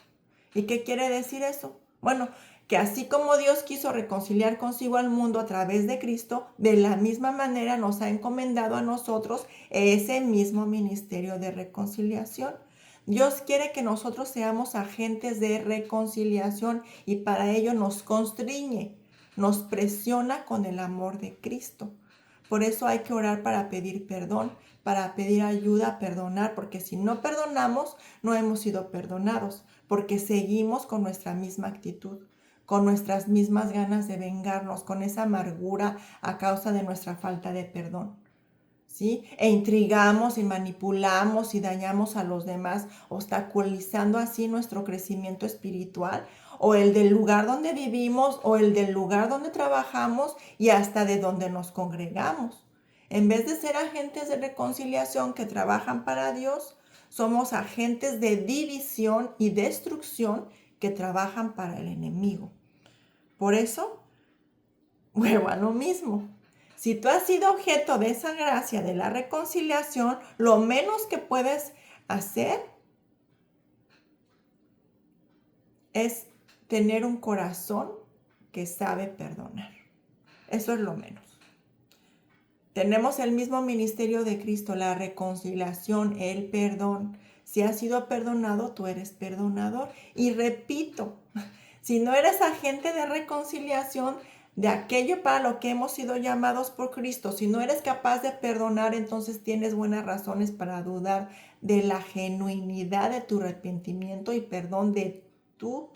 ¿Y qué quiere decir eso? Bueno, que así como Dios quiso reconciliar consigo al mundo a través de Cristo, de la misma manera nos ha encomendado a nosotros ese mismo ministerio de reconciliación. Dios quiere que nosotros seamos agentes de reconciliación y para ello nos constriñe, nos presiona con el amor de Cristo, Por eso hay que orar para pedir perdón, para pedir ayuda a perdonar, porque si no perdonamos, no hemos sido perdonados, porque seguimos con nuestra misma actitud, con nuestras mismas ganas de vengarnos, con esa amargura a causa de nuestra falta de perdón. ¿Sí? E intrigamos y manipulamos y dañamos a los demás, obstaculizando así nuestro crecimiento espiritual, o el del lugar donde vivimos, o el del lugar donde trabajamos y hasta de donde nos congregamos. En vez de ser agentes de reconciliación que trabajan para Dios, somos agentes de división y destrucción que trabajan para el enemigo. Por eso, vuelvo a lo mismo. Si tú has sido objeto de esa gracia de la reconciliación, lo menos que puedes hacer es tener un corazón que sabe perdonar. Eso es lo menos. Tenemos el mismo ministerio de Cristo, la reconciliación, el perdón. Si has sido perdonado, tú eres perdonador. Y repito, si no eres agente de reconciliación, de aquello para lo que hemos sido llamados por Cristo, si no eres capaz de perdonar, entonces tienes buenas razones para dudar de la genuinidad de tu arrepentimiento y perdón de tus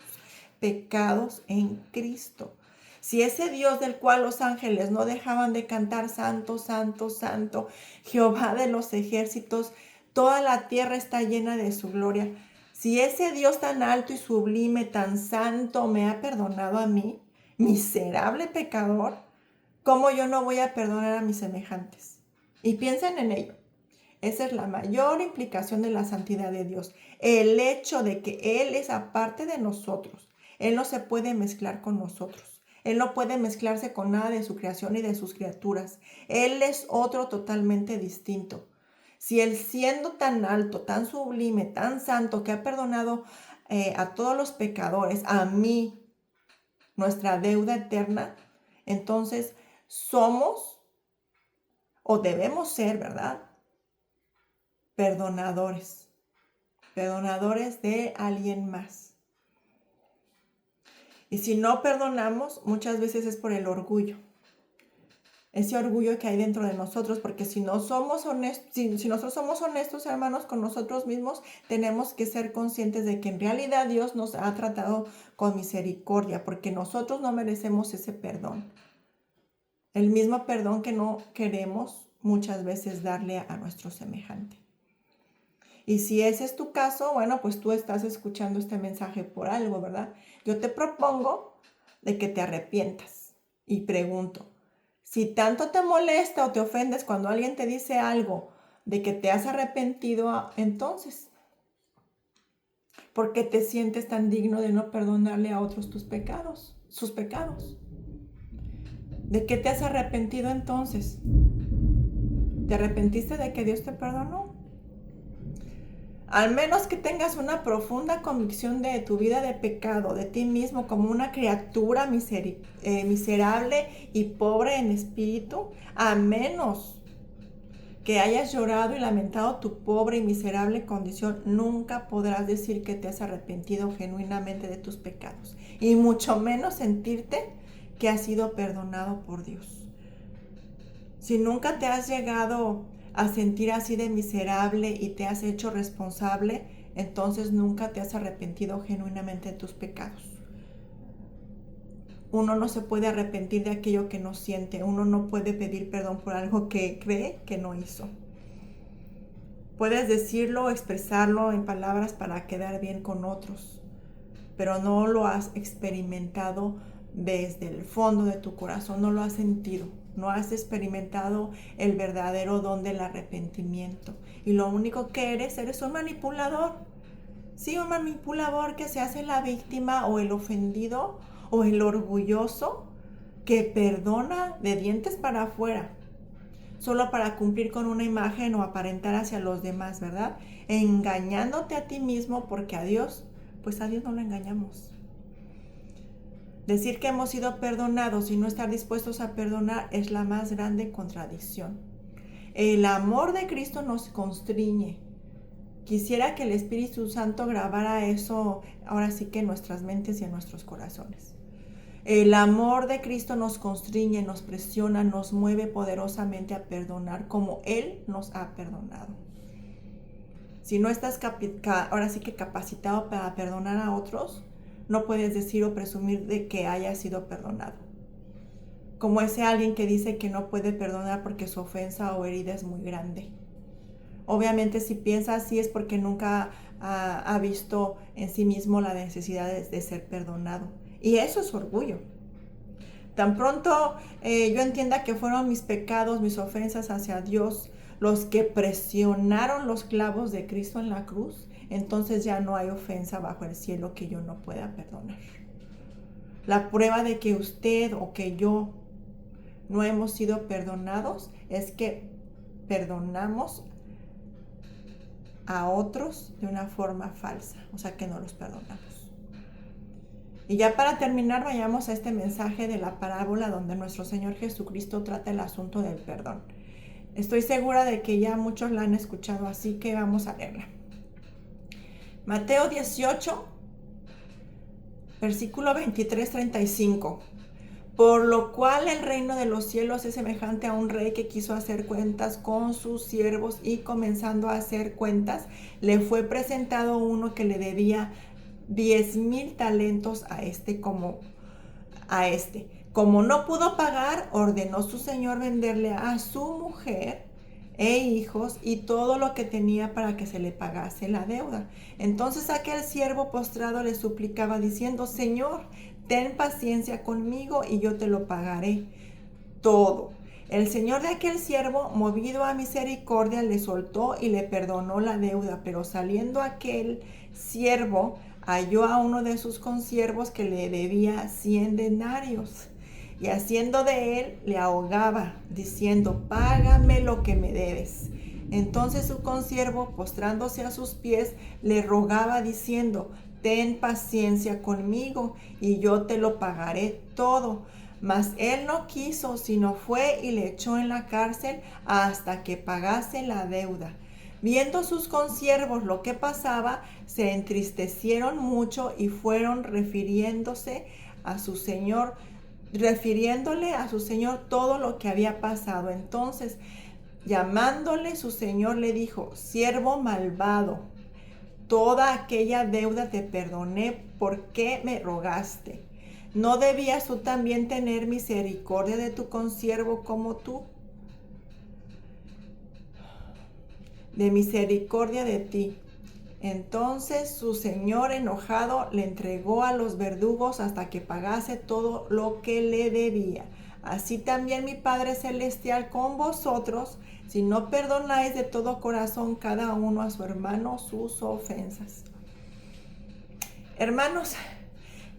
pecados en Cristo. Si ese Dios del cual los ángeles no dejaban de cantar santo, santo, santo, Jehová de los ejércitos, toda la tierra está llena de su gloria. Si ese Dios tan alto y sublime, tan santo, me ha perdonado a mí, miserable pecador, ¿cómo yo no voy a perdonar a mis semejantes? Y piensen en ello. Esa es la mayor implicación de la santidad de Dios. El hecho de que Él es aparte de nosotros. Él no se puede mezclar con nosotros. Él no puede mezclarse con nada de su creación y de sus criaturas. Él es otro totalmente distinto. Si Él, siendo tan alto, tan sublime, tan santo, que ha perdonado a todos los pecadores, a mí, nuestra deuda eterna, entonces somos o debemos ser, ¿verdad? Perdonadores de alguien más. Y si no perdonamos, muchas veces es por el orgullo. Ese orgullo que hay dentro de nosotros, porque si nosotros somos honestos, hermanos, con nosotros mismos, tenemos que ser conscientes de que en realidad Dios nos ha tratado con misericordia, porque nosotros no merecemos ese perdón. El mismo perdón que no queremos muchas veces darle a nuestro semejante. Y si ese es tu caso, bueno, pues tú estás escuchando este mensaje por algo, ¿verdad? Yo te propongo de que te arrepientas y pregunto, si tanto te molesta o te ofendes cuando alguien te dice algo de que te has arrepentido, entonces, ¿por qué te sientes tan digno de no perdonarle a otros tus pecados, sus pecados? ¿De qué te has arrepentido entonces? ¿Te arrepentiste de que Dios te perdonó? Al menos que tengas una profunda convicción de tu vida de pecado, de ti mismo como una criatura miserable y pobre en espíritu, a menos que hayas llorado y lamentado tu pobre y miserable condición, nunca podrás decir que te has arrepentido genuinamente de tus pecados, y mucho menos sentirte que has sido perdonado por Dios. Si nunca te has llegado a sentir así de miserable y te has hecho responsable, entonces nunca te has arrepentido genuinamente de tus pecados. Uno no se puede arrepentir de aquello que no siente. Uno no puede pedir perdón por algo que cree que no hizo. Puedes decirlo, expresarlo en palabras para quedar bien con otros, pero no lo has experimentado desde el fondo de tu corazón, no lo has sentido. No has experimentado el verdadero don del arrepentimiento. Y lo único que eres un manipulador. Sí, un manipulador que se hace la víctima o el ofendido o el orgulloso que perdona de dientes para afuera, solo para cumplir con una imagen o aparentar hacia los demás, ¿verdad? Engañándote a ti mismo, porque a Dios no lo engañamos. Decir que hemos sido perdonados y no estar dispuestos a perdonar es la más grande contradicción. El amor de Cristo nos constriñe. Quisiera que el Espíritu Santo grabara eso ahora sí que en nuestras mentes y en nuestros corazones. El amor de Cristo nos constriñe, nos presiona, nos mueve poderosamente a perdonar como Él nos ha perdonado. Si no estás ahora sí que capacitado para perdonar a otros, no puedes decir o presumir de que hayas sido perdonado. Como ese alguien que dice que no puede perdonar porque su ofensa o herida es muy grande. Obviamente si piensa así es porque nunca ha visto en sí mismo la necesidad de ser perdonado. Y eso es orgullo. Tan pronto yo entienda que fueron mis pecados, mis ofensas hacia Dios, los que presionaron los clavos de Cristo en la cruz, entonces ya no hay ofensa bajo el cielo que yo no pueda perdonar. La prueba de que usted o que yo no hemos sido perdonados es que perdonamos a otros de una forma falsa, o sea que no los perdonamos. Y ya para terminar, vayamos a este mensaje de la parábola donde nuestro Señor Jesucristo trata el asunto del perdón. Estoy segura de que ya muchos la han escuchado, así que vamos a leerla. Mateo 18, versículo 23-35. Por lo cual el reino de los cielos es semejante a un rey que quiso hacer cuentas con sus siervos y comenzando a hacer cuentas, le fue presentado uno que le debía 10,000 talentos a este. Como no pudo pagar, ordenó su señor venderle a su mujer e hijos y todo lo que tenía para que se le pagase la deuda. Entonces aquel siervo postrado le suplicaba diciendo: Señor, ten paciencia conmigo y yo te lo pagaré todo. El señor de aquel siervo, movido a misericordia, le soltó y le perdonó la deuda. Pero saliendo aquel siervo, halló a uno de sus consiervos que le debía 100 denarios. Y haciendo de él, le ahogaba, diciendo: págame lo que me debes. Entonces su consiervo, postrándose a sus pies, le rogaba, diciendo: ten paciencia conmigo, y yo te lo pagaré todo. Mas él no quiso, sino fue y le echó en la cárcel hasta que pagase la deuda. Viendo sus consiervos lo que pasaba, se entristecieron mucho y fueron refiriéndole a su señor todo lo que había pasado. Entonces, llamándole su señor, le dijo: siervo malvado, toda aquella deuda te perdoné, ¿por qué me rogaste? ¿No debías tú también tener misericordia de tu consiervo como tú? De misericordia de ti. Entonces su señor, enojado, le entregó a los verdugos hasta que pagase todo lo que le debía. Así también mi Padre Celestial con vosotros, si no perdonáis de todo corazón cada uno a su hermano sus ofensas. Hermanos,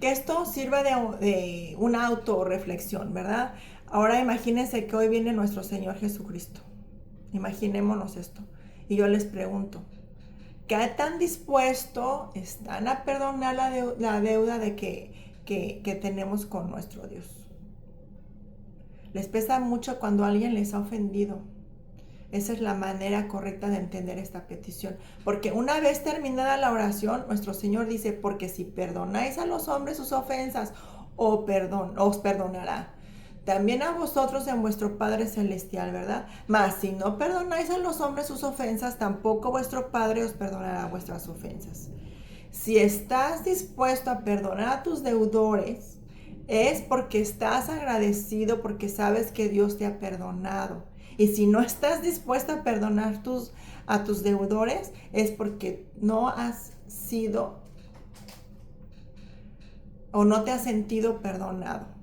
que esto sirva de una autorreflexión, ¿verdad? Ahora imagínense que hoy viene nuestro Señor Jesucristo. Imaginémonos esto. Y yo les pregunto: ¿qué tan dispuestos están a perdonar la deuda que tenemos con nuestro Dios? Les pesa mucho cuando alguien les ha ofendido. Esa es la manera correcta de entender esta petición. Porque una vez terminada la oración, nuestro Señor dice: porque si perdonáis a los hombres sus ofensas, os perdonará. También a vosotros en vuestro Padre Celestial, ¿verdad? Mas si no perdonáis a los hombres sus ofensas, tampoco vuestro Padre os perdonará vuestras ofensas. Si estás dispuesto a perdonar a tus deudores, es porque estás agradecido, porque sabes que Dios te ha perdonado. Y si no estás dispuesto a perdonar a tus deudores, es porque no has sido o no te has sentido perdonado.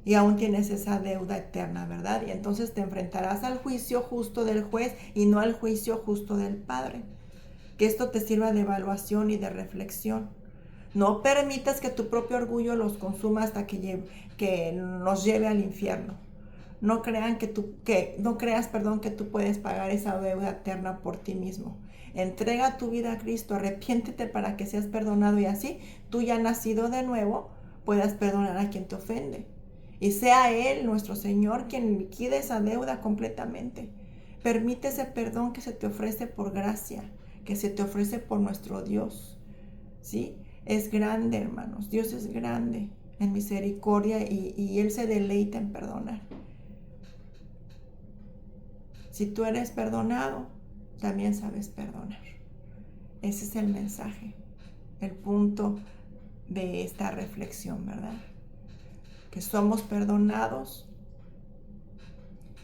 Y aún tienes esa deuda eterna, ¿verdad? Y entonces te enfrentarás al juicio justo del juez y no al juicio justo del Padre. Que esto te sirva de evaluación y de reflexión. No permitas que tu propio orgullo los consuma hasta que nos lleve al infierno. No creas que tú puedes pagar esa deuda eterna por ti mismo. Entrega tu vida a Cristo, arrepiéntete para que seas perdonado y así tú, ya nacido de nuevo, puedas perdonar a quien te ofende. Y sea Él, nuestro Señor, quien liquide esa deuda completamente. Permite ese perdón que se te ofrece por gracia, que se te ofrece por nuestro Dios, ¿sí? es grande, hermanos. Dios es grande en misericordia y Él se deleita en perdonar. Si tú eres perdonado, también sabes perdonar. Ese es el mensaje, el punto de esta reflexión, ¿verdad? Que somos perdonados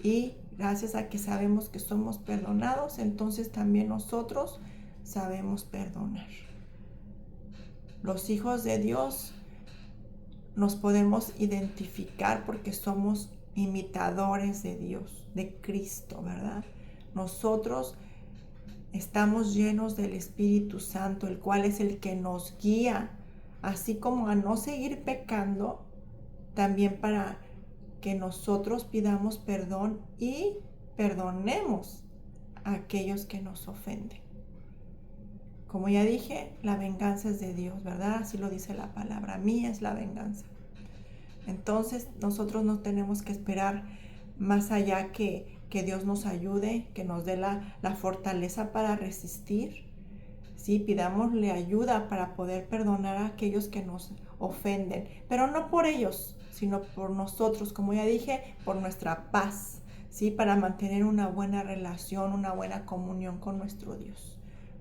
y gracias a que sabemos que somos perdonados, entonces también nosotros sabemos perdonar. Los hijos de Dios nos podemos identificar porque somos imitadores de Dios, de Cristo, ¿verdad? Nosotros estamos llenos del Espíritu Santo, el cual es el que nos guía, así como a no seguir pecando, también para que nosotros pidamos perdón y perdonemos a aquellos que nos ofenden. Como ya dije, la venganza es de Dios, ¿verdad? Así lo dice la palabra. Mía es la venganza. Entonces, nosotros no tenemos que esperar más allá que Dios nos ayude, que nos dé la fortaleza para resistir. Sí, pidámosle ayuda para poder perdonar a aquellos que nos ofenden, pero no por ellos, sino por nosotros, como ya dije, por nuestra paz, ¿sí? Para mantener una buena relación, una buena comunión con nuestro Dios.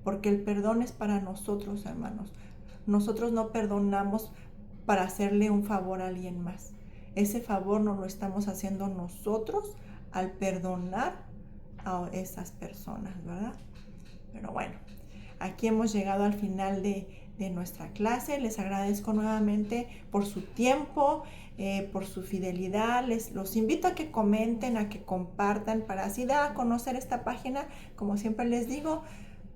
Porque el perdón es para nosotros, hermanos. Nosotros no perdonamos para hacerle un favor a alguien más. Ese favor nos lo estamos haciendo nosotros al perdonar a esas personas, ¿verdad? Pero bueno, aquí hemos llegado al final de nuestra clase. Les agradezco nuevamente por su tiempo, por su fidelidad. Los invito a que comenten, a que compartan para así dar a conocer esta página. Como siempre les digo,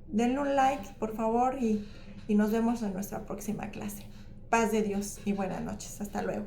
denle un like, por favor, y nos vemos en nuestra próxima clase. Paz de Dios y buenas noches. Hasta luego.